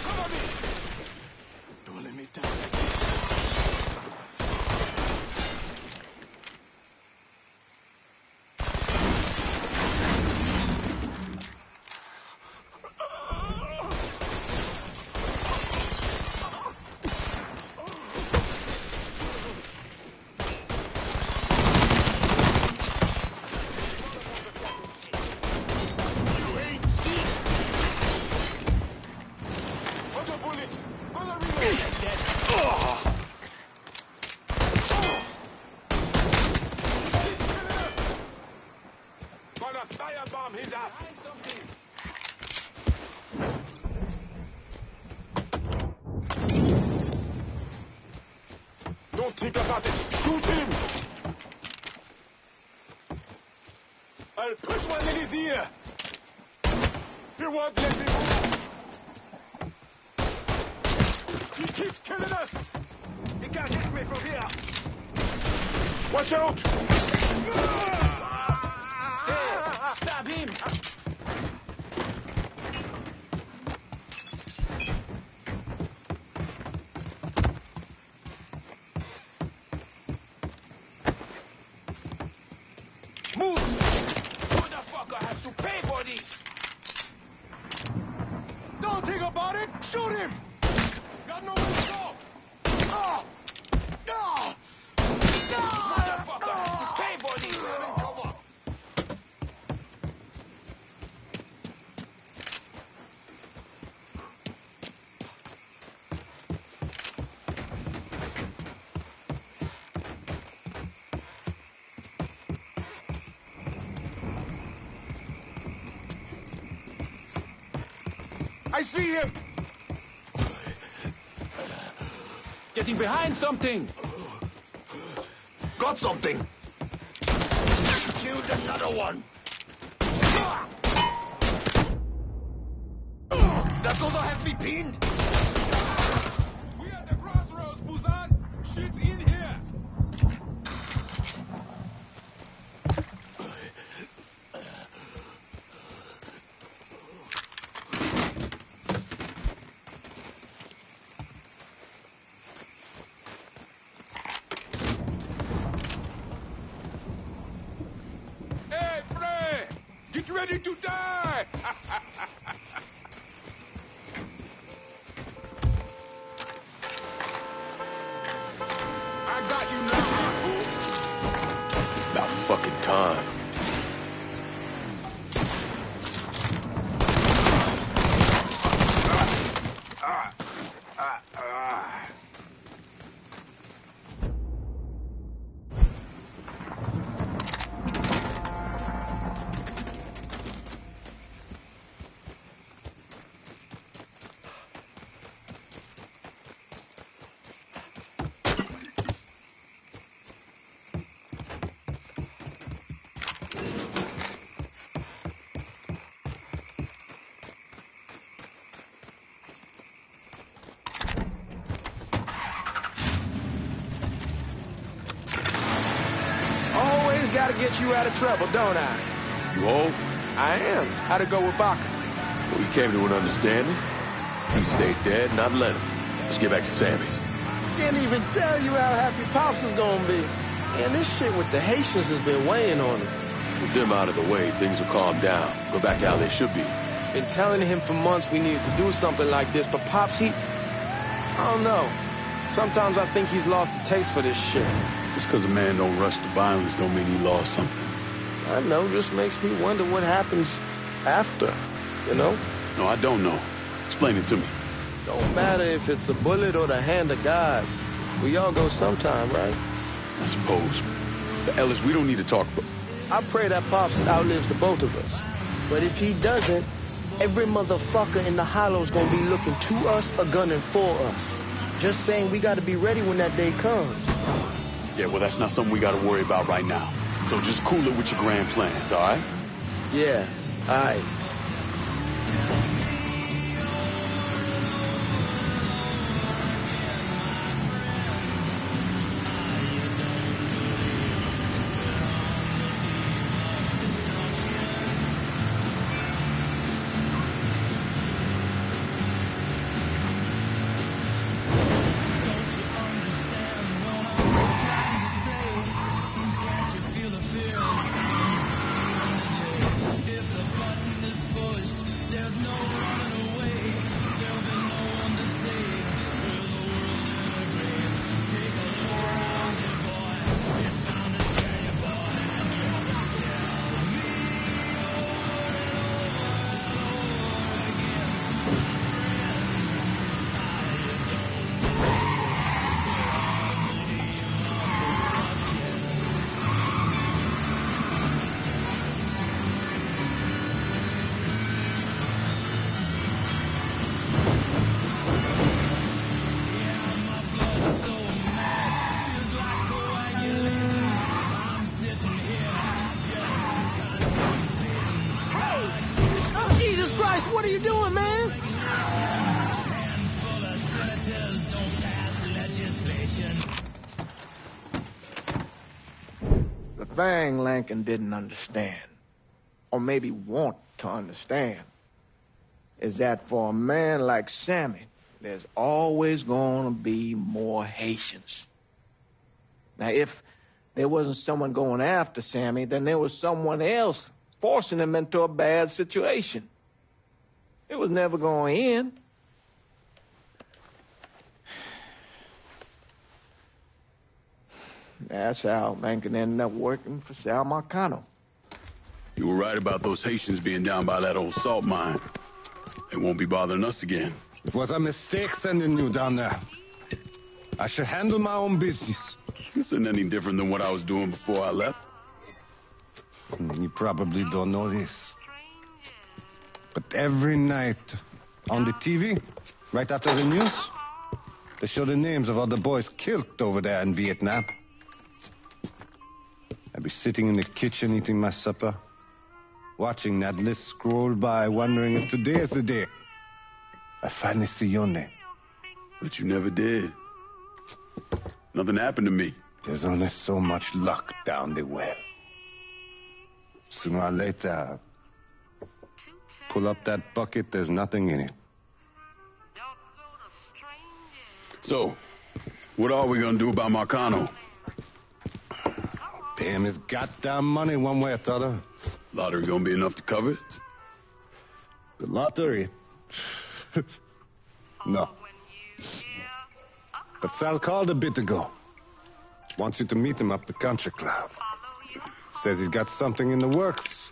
Cover me. Don't let me die like this. Firebomb his ass. Don't think about it. Shoot him. I'll put one in his ear. He won't let me move. He keeps killing us. He can't hit me from here. Watch out. Stab him! Move! Motherfucker has to pay for this! Don't think about it, shoot him! Got nowhere to go! Ah! Ah! Motherfucker! You pay for these! Come on! I see him! Getting behind something! Got something! Killed another one! That also has me pinned! We at the crossroads, Busan! Shit's in here! Get ready to die! I got you now, asshole! About fucking time. Gotta get you out of trouble, don't I? You hold? I am. How'd it go with Baca? Well, we came to an understanding. He stayed dead, and I'd let him. Let's get back to Sammy's. Can't even tell you how happy Pops is gonna be. Man, this shit with the Haitians has been weighing on him. With them out of the way, things will calm down. Go back to how they should be. Been telling him for months we needed to do something like this, but Pops, I don't know. Sometimes I think he's lost the taste for this shit. Just because a man don't rush to violence don't mean he lost something. I know, just makes me wonder what happens after, you know? No, I don't know. Explain it to me. Don't matter if it's a bullet or the hand of God. We all go sometime, right? I suppose. But Ellis, we don't need to talk about... I pray that Pops outlives the both of us. But if he doesn't, every motherfucker in the hollow's gonna be looking to us or gunning for us. Just saying we gotta be ready when that day comes. Yeah, well, that's not something we gotta worry about right now. So just cool it with your grand plans, all right? Yeah, all right. What are you doing, man? The thing Lincoln didn't understand, or maybe want to understand, is that for a man like Sammy, there's always going to be more Haitians. Now, if there wasn't someone going after Sammy, then there was someone else forcing him into a bad situation. It was never going to end. That's how Lincoln ended up working for Sal Marcano. You were right about those Haitians being down by that old salt mine. They won't be bothering us again. It was a mistake sending you down there. I should handle my own business. This isn't any different than what I was doing before I left. You probably don't know this. But every night on the TV, right after the news, they show the names of all the boys killed over there in Vietnam. I'd be sitting in the kitchen eating my supper, watching that list scroll by, wondering if today is the day I finally see your name. But you never did. Nothing happened to me. There's only so much luck down the well. Sooner or later, pull up that bucket, there's nothing in it. So, what are we gonna do about Marcano? Pay him his goddamn money one way or the other. Lottery gonna be enough to cover it? The lottery? No. But Sal called a bit ago. Wants you to meet him up the country club. Says he's got something in the works.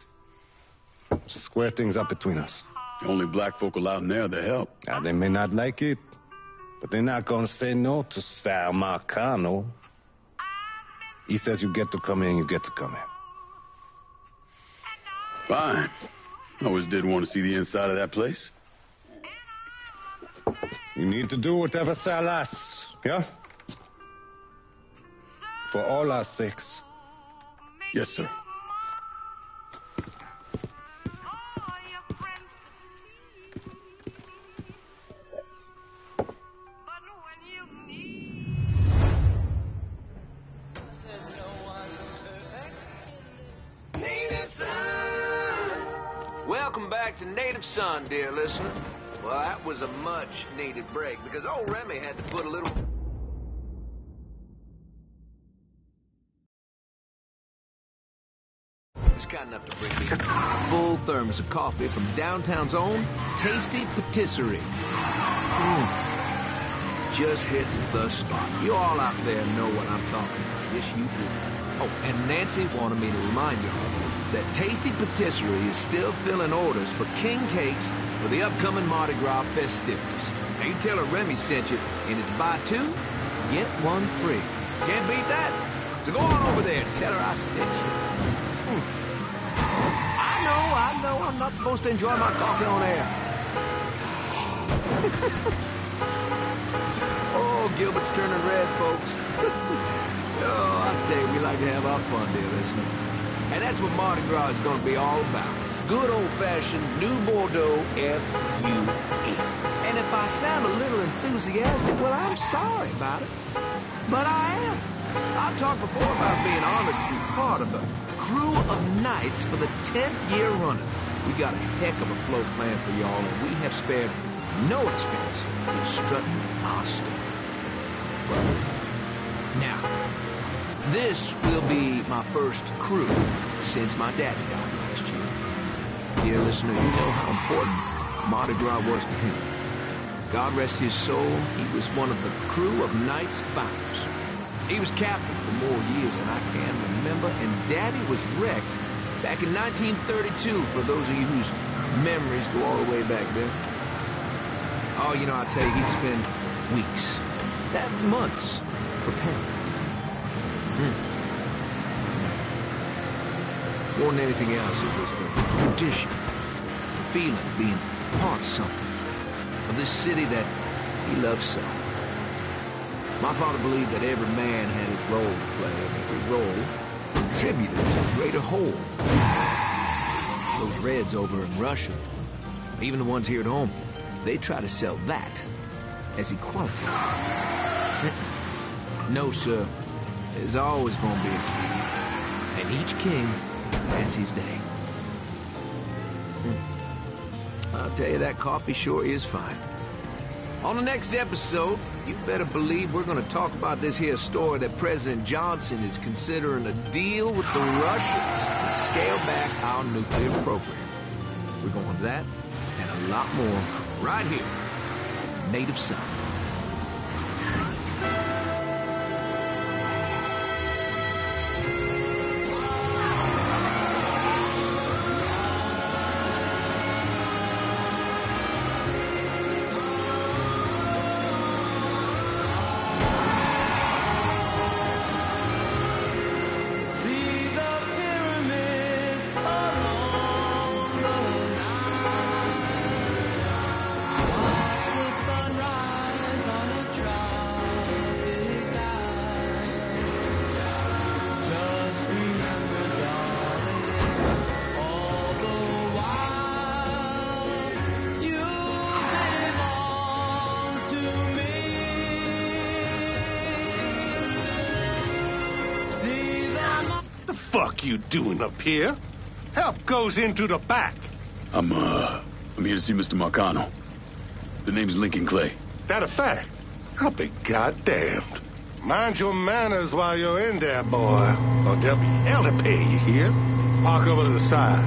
Square things up between us. The only black folk allowed in there to help. Now, they may not like it, but they're not going to say no to Sal Marcano. He says you get to come in, you get to come in. Fine. I always did want to see the inside of that place. You need to do whatever Sal asks, yeah? For all our sakes. Yes, sir. Welcome back to Native Son, dear listener. Well, that was a much-needed break, because old Remy had to put a little... He was kind enough to bring me a full thermos of coffee from downtown's own Tasty Patisserie. Just hits the spot. You all out there know what I'm talking about. Yes, you do. Oh, and Nancy wanted me to remind y'all that Tasty Patisserie is still filling orders for king cakes for the upcoming Mardi Gras festivities. Now, you tell her Remy sent you, and it's buy two, get one free. Can't beat that. So go on over there and tell her I sent you. I know, I'm not supposed to enjoy my coffee on air. Oh, Gilbert's turning red, folks. Oh, I tell you, we like to have our fun, dear listener. And that's what Mardi Gras is going to be all about. Good old-fashioned New Bordeaux F-U-E. And if I sound a little enthusiastic, well, I'm sorry about it. But I am. I've talked before about being honored to be part of the crew of knights for the 10th year running. We got a heck of a float plan for y'all, and we have spared no expense in strutting our stuff. Now, this will be my first crew since my daddy died last year. Dear listener, you know how important Mardi Gras was to him. God rest his soul, he was one of the crew of Knights founders. He was captain for more years than I can remember, and Daddy was wrecked back in 1932, for those of you whose memories go all the way back there. Oh, you know, I tell you, he'd spend weeks, months, preparing. More than anything else, it was the tradition, the feeling of being part of something, of this city that he loved so. My father believed that every man had his role to play, and every role contributed to a greater whole. Those Reds over in Russia, even the ones here at home, they try to sell that as equality. No, sir. There's always going to be a king, and each king has his day. I'll tell you, that coffee sure is fine. On the next episode, you better believe we're going to talk about this here story that President Johnson is considering a deal with the Russians to scale back our nuclear program. We're going to that and a a lot more right here. Native Son. Fuck you doing up here? Help goes into the back. I'm here to see Mr. Marcano. The name's Lincoln Clay. That a fact? I'll be goddamned. Mind your manners while you're in there, boy. Or there'll be hell to pay, you hear? Park over to the side.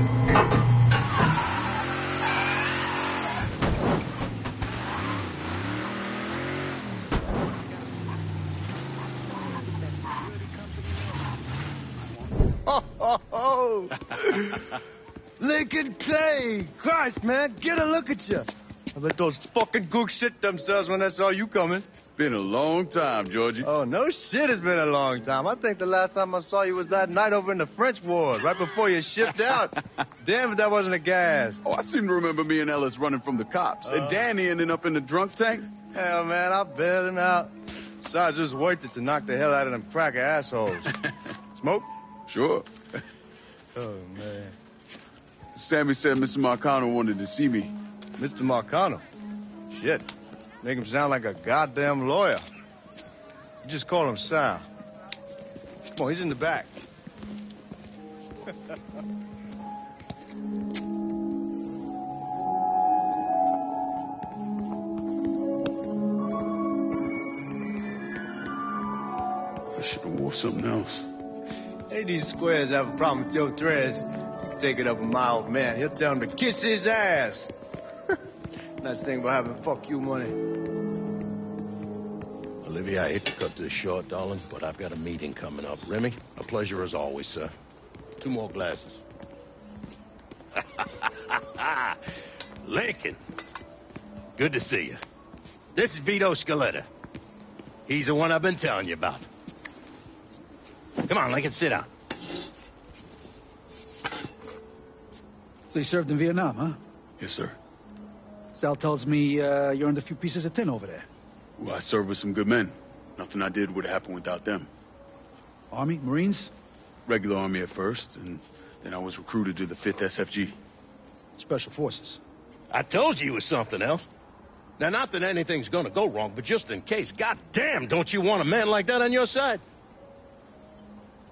Lincoln Clay! Christ, man, get a look at you. I bet those fucking gooks shit themselves when they saw you coming. Been a long time, Georgie. Oh, no shit, it's been a long time. I think the last time I saw you was that night over in the French ward, right before you shipped out. Damn if that wasn't a gas. Oh, I seem to remember me and Ellis running from the cops. And Danny ending up in the drunk tank. Hell, man, I bailed him out. Besides, just worth it to knock the hell out of them cracker assholes. Smoke? Sure. Oh, man. Sammy said Mr. Marcano wanted to see me. Mr. Marcano? Shit. Make him sound like a goddamn lawyer. You just call him Sal. Come on, he's in the back. I should have wore something else. Hey, these squares have a problem with your threads. Take it up with my old man. He'll tell him to kiss his ass. Nice thing about having fuck you money. Olivia, I hate to cut this short, darling, but I've got a meeting coming up. Remy, a pleasure as always, sir. 2 more glasses. Lincoln. Good to see you. This is Vito Scaletta. He's the one I've been telling you about. Come on, Lincoln, sit down. So you served in Vietnam, huh? Yes, sir. Sal tells me you earned a few pieces of tin over there. Well, I served with some good men. Nothing I did would happen without them. Army? Marines? Regular Army at first, and then I was recruited to the 5th SFG. Special Forces. I told you it was something else. Now, not that anything's gonna go wrong, but just in case, goddamn, don't you want a man like that on your side?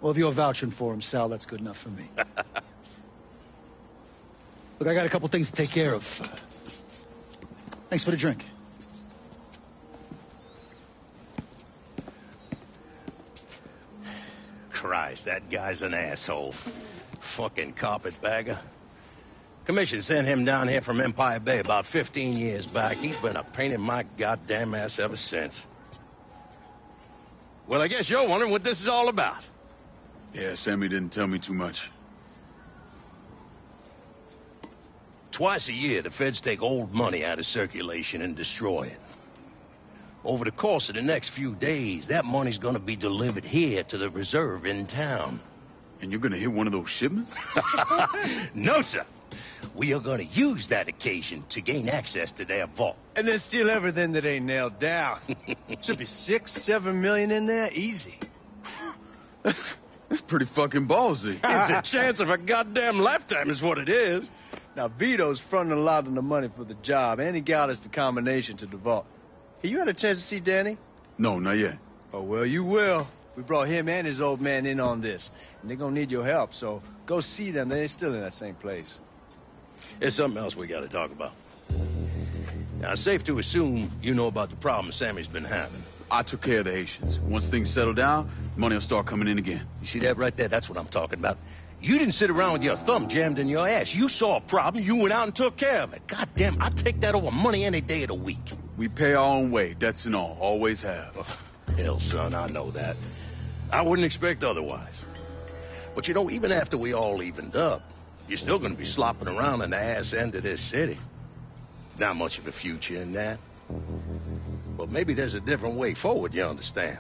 Well, if you're vouching for him, Sal, that's good enough for me. Look, I got a couple things to take care of. Thanks for the drink. Christ, that guy's an asshole. Fucking carpetbagger. Commission sent him down here from Empire Bay about 15 years back. He's been a pain in my goddamn ass ever since. Well, I guess you're wondering what this is all about. Yeah, Sammy didn't tell me too much. Twice a year, the feds take old money out of circulation and destroy it. Over the course of the next few days, that money's gonna be delivered here to the reserve in town. And you're gonna hit one of those shipments? No, sir. We are gonna use that occasion to gain access to their vault. And then steal everything that ain't nailed down. Should be 6, 7 million in there, easy. That's pretty fucking ballsy. It's a chance of a goddamn lifetime is what it is. Now, Vito's fronting a lot of the money for the job, and he got us the combination to the vault. Hey, you had a chance to see Danny? No, not yet. Oh, well, you will. We brought him and his old man in on this, and they're gonna need your help, so go see them. They're still in that same place. There's something else we gotta talk about. Now, it's safe to assume you know about the problem Sammy's been having. I took care of the Haitians. Once things settle down, money will start coming in again. You see that right there? That's what I'm talking about. You didn't sit around with your thumb jammed in your ass. You saw a problem, you went out and took care of it. God damn, I'd take that over money any day of the week. We pay our own way, debts and all. Always have. Oh, hell, son, I know that. I wouldn't expect otherwise. But you know, even after we all evened up, you're still gonna be slopping around in the ass end of this city. Not much of a future in that. But maybe there's a different way forward, you understand?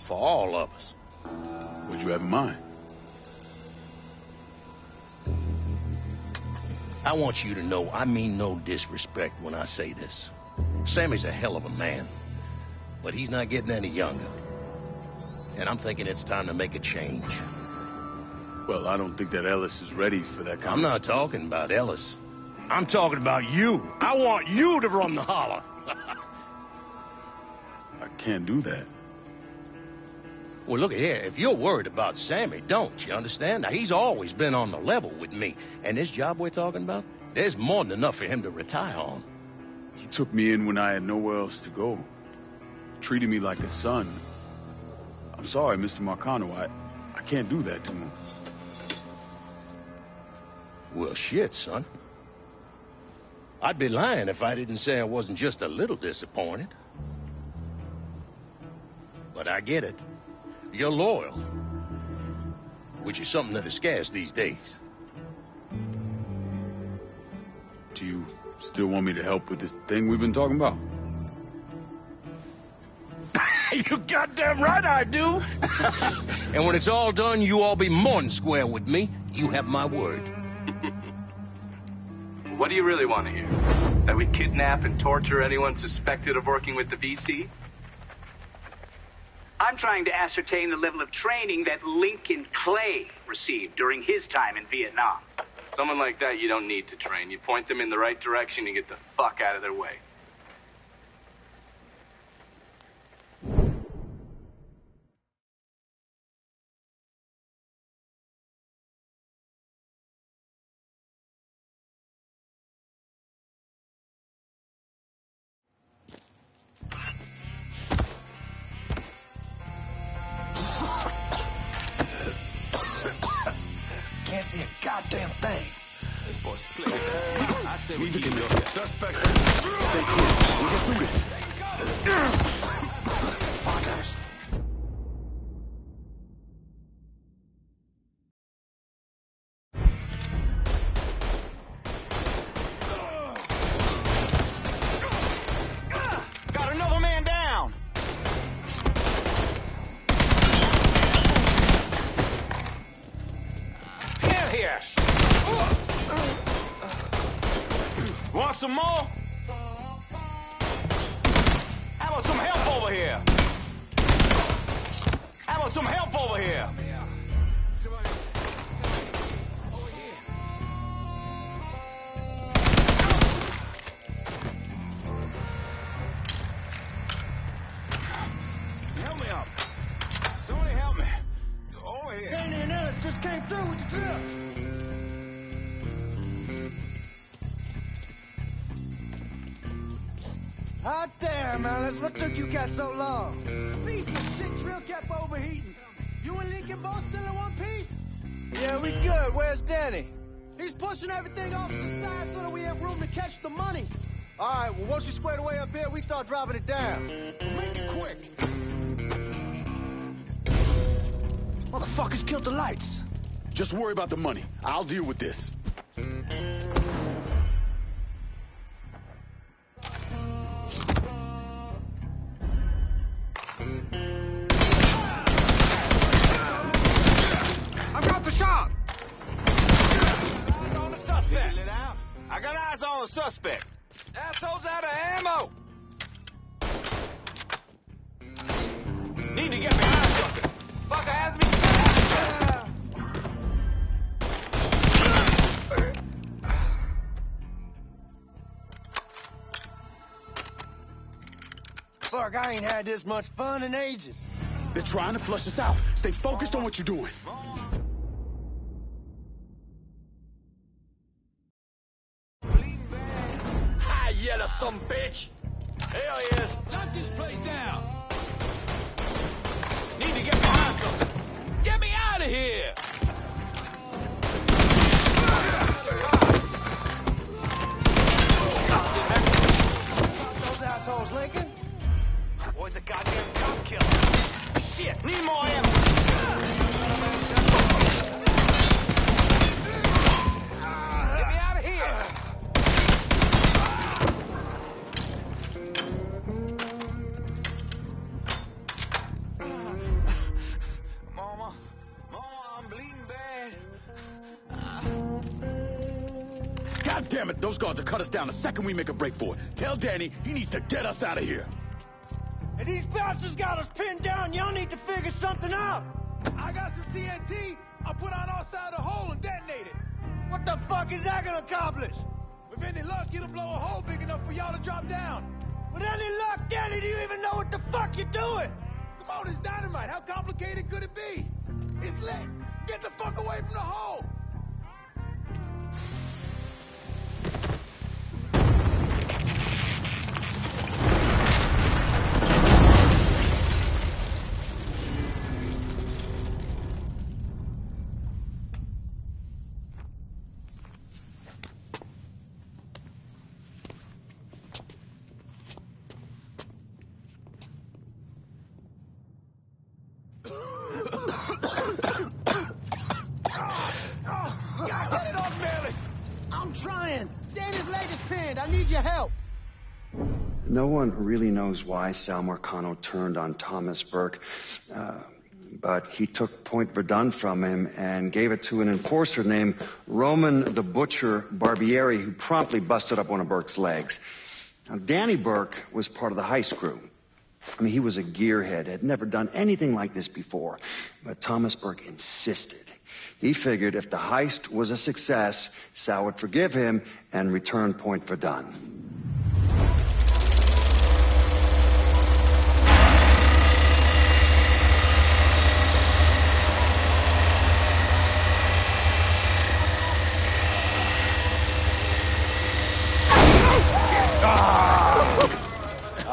For all of us. What you have in mind? I want you to know I mean no disrespect when I say this. Sammy's a hell of a man, but he's not getting any younger. And I'm thinking it's time to make a change. Well, I don't think that Ellis is ready for that kind I'm not talking about Ellis. I'm talking about you. I want you to run the holler. I can't do that. Well, look here. If you're worried about Sammy, don't you understand? Now, he's always been on the level with me. And this job we're talking about, there's more than enough for him to retire on. He took me in when I had nowhere else to go. Treated me like a son. I'm sorry, Mr. Marcano. I can't do that to him. Well, shit, son. I'd be lying if I didn't say I wasn't just a little disappointed. But I get it. You're loyal. Which is something that is scarce these days. Do you still want me to help with this thing we've been talking about? You goddamn right I do. And when it's all done, you all be more than square with me. You have my word. What do you really want to hear? That we kidnap and torture anyone suspected of working with the VC? I'm trying to ascertain the level of training that Lincoln Clay received during his time in Vietnam. Someone like that you don't need to train. You point them in the right direction and get the fuck out of their way. Can't see a goddamn thing. This boy's slick. I said we keep your suspects. Stay cool. We'll get through this. Fuckers. Got another man down. Here. Want some more? How about some help over here? How about some help over here? Help me up. Somebody help me. Over here. Danny and Ellis just came through with the truck. Hot damn, Alice. What took you guys so long? Piece of shit drill kept overheating. You and Lincoln both still in one piece? Yeah, we good. Where's Danny? He's pushing everything off to the side so that we have room to catch the money. All right, well, once you square away up here, we start dropping it down. Make it quick. Motherfuckers killed the lights. Just worry about the money. I'll deal with this. I've got the shot. Eyes on the suspect. I got eyes on the suspect. Asshole's out of ammo. Need to get behind something. Fucker has me. Fuck, I ain't had this much fun in ages. They're trying to flush us out. Stay focused on what you're doing. Hi, yellow some bitch. There he is. Knock this place down. Need to get behind something. Get me out of here. Mama, I'm bleeding bad. God damn it, those guards will cut us down the second we make a break for it. Tell Danny he needs to get us out of here. And these bastards got us pinned down. Y'all need to figure something out. I got some TNT. I'll put on outside the hole and detonate it. What the fuck is that gonna accomplish? With any luck, it'll blow a hole big enough for y'all to drop down. With any luck, Danny, do you even know what the fuck you're doing? Come on, it's dynamite. How complicated could it be? It's lit. Get the fuck away from the hole. No one really knows why Sal Marcano turned on Thomas Burke, but he took Point Verdun from him and gave it to an enforcer named Roman the Butcher Barbieri, who promptly busted up one of Burke's legs. Now, Danny Burke was part of the heist crew. I mean, he was a gearhead, had never done anything like this before, but Thomas Burke insisted. He figured if the heist was a success, Sal would forgive him and return Point Verdun.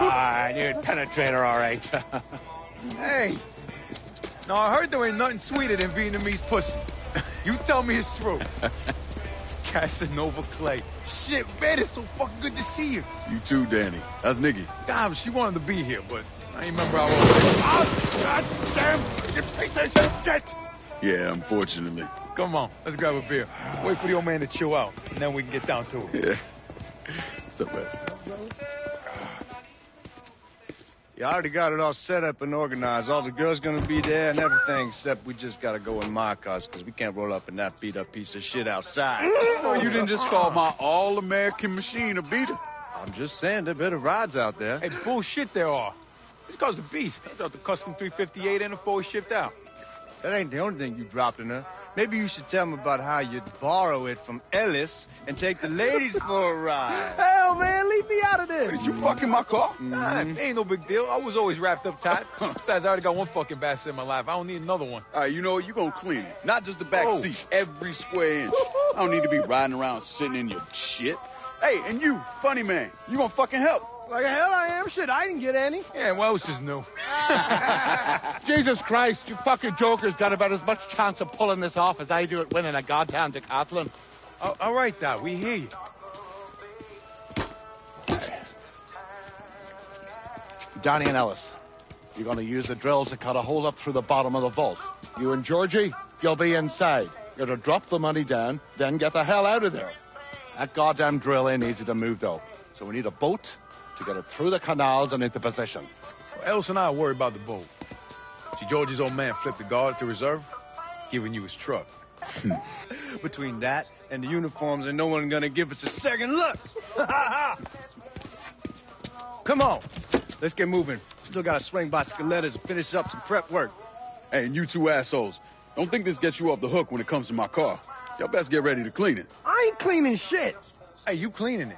I knew it'd penetrate her all right. Hey, now I heard there ain't nothing sweeter than Vietnamese pussy. You tell me it's true. Casanova Clay. Shit, man, it's so fucking good to see you. You too, Danny. How's Nikki? God, she wanted to be here, but I ain't remember how old it is. Oh, God damn, you piece of shit. Yeah, unfortunately. Come on, let's grab a beer. Wait for the old man to chill out, and then we can get down to it. Yeah. What's up, man? You already got it all set up and organized. All the girls gonna be there and everything, except we just gotta go in my cars, because we can't roll up in that beat-up piece of shit outside. Oh, you didn't just call my all-American machine a beater? I'm just saying, there are better rides out there. Hey, bullshit there are. This car's a beast. I thought the custom 358 and the 4 shipped out. That ain't the only thing you dropped in her. Maybe you should tell them about how you'd borrow it from Ellis and take the ladies for a ride. Hell, man, leave me out of this. Did you fuck in my car? Nah, ain't no big deal. I was always wrapped up tight. Besides, I already got one fucking bastard in my life. I don't need another one. All right, you know what? You gonna clean it. Not just the back seat, every square inch. I don't need to be riding around sitting in your shit. Hey, and you, funny man, you gonna fucking help? Like hell I am. Shit, I didn't get any. Yeah, what else is new? Jesus Christ, you fucking jokers got about as much chance of pulling this off as I do at winning a goddamn decathlon. All right, Doc, we hear you. Johnny and Ellis, you're going to use the drills to cut a hole up through the bottom of the vault. You and Georgie, you'll be inside. You're to drop the money down, then get the hell out of there. That goddamn drill ain't easy to move, though. So we need a boat to get it through the canals and into position. Well, Ellis and I are worried about the boat. See, Georgie's old man flipped the guard at the reserve, giving you his truck. Between that and the uniforms, ain't no one gonna give us a second look. Come on, let's get moving. Still gotta swing by Scoletta's and finish up some prep work. Hey, and you two assholes, don't think this gets you off the hook when it comes to my car. Y'all best get ready to clean it. I ain't cleaning shit. Hey, you cleaning it.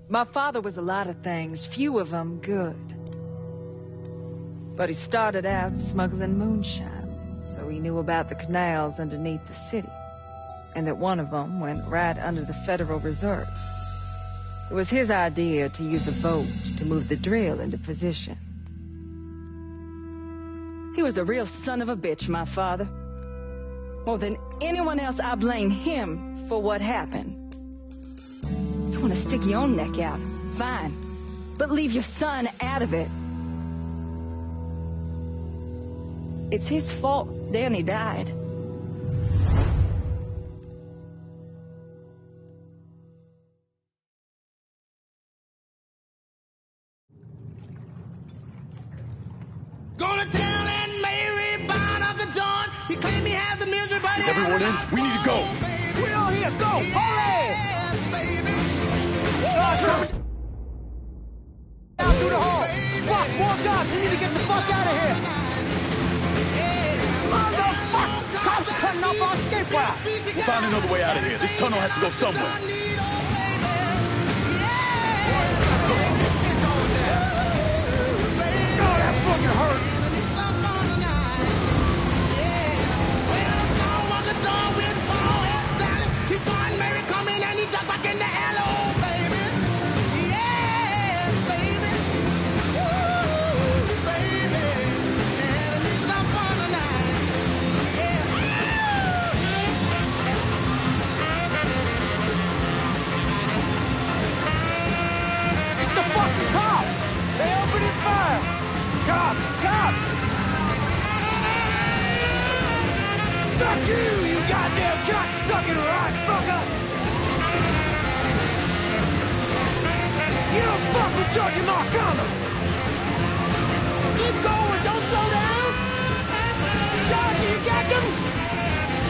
My father was a lot of things, few of them good. But he started out smuggling moonshine, so he knew about the canals underneath the city, and that one of them went right under the Federal Reserve. It was his idea to use a boat to move the drill into position. He was a real son of a bitch, my father. More than anyone else, I blame him for what happened. You want to stick your own neck out, fine. But leave your son out of it. It's his fault Danny died. Go to town and make going in. We need to go. We all here. Go. Hurry! Down through the hall. Fuck, more guns. We need to get the fuck out of here. Motherfucker! Cops cutting off our escape route. We'll find another way out of here. This tunnel has to go somewhere. Oh, that fucking hurt. Fuck you, you goddamn cocksucking rock-fucker! You don't fuck with Georgie Marcano! Keep going, don't slow down! Georgie, you got them?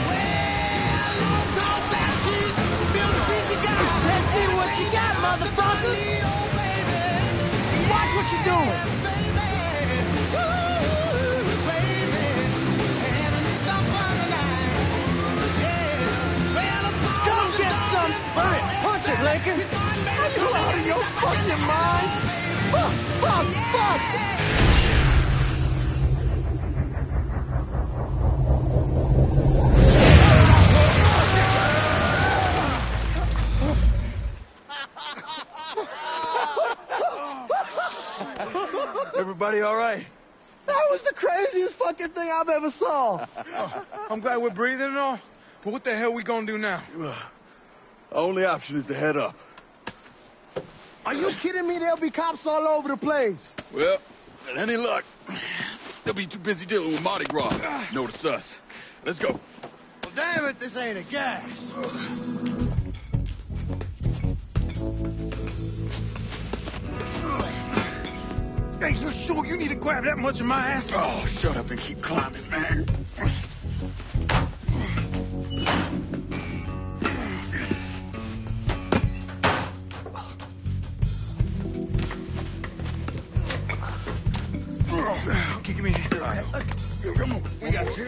Well, don't talk that shit! Build a piece of God! Let's see what you got, motherfucker! Watch what you're doing! Punch it, Lincoln! Are you out of your fucking mind? Fuck! Fuck! Fuck! Everybody all right? That was the craziest fucking thing I've ever saw. I'm glad we're breathing and all, but what the hell we gonna do now? Our only option is to head up. Are you kidding me? There'll be cops all over the place. Well, with any luck, they'll be too busy dealing with Mardi Gras. Notice us. Let's go. Well, damn it, this ain't a gas. Hey, you sure you need to grab that much of my ass? Oh, shut up and keep climbing, man. Okay, give me a hand. Come on, we got you.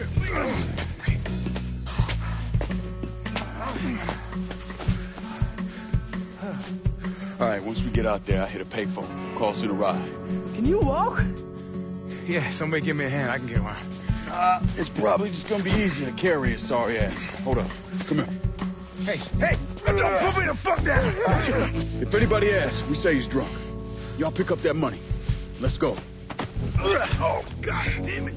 All right, once we get out there, I hit a payphone. Call Center Ride. Can you walk? Yeah, somebody give me a hand. I can get one. It's probably just gonna be easier to carry his sorry ass. Hold up. Come here. Hey, don't put me the fuck down. If anybody asks, we say he's drunk. Y'all pick up that money. Let's go. Oh, God damn it.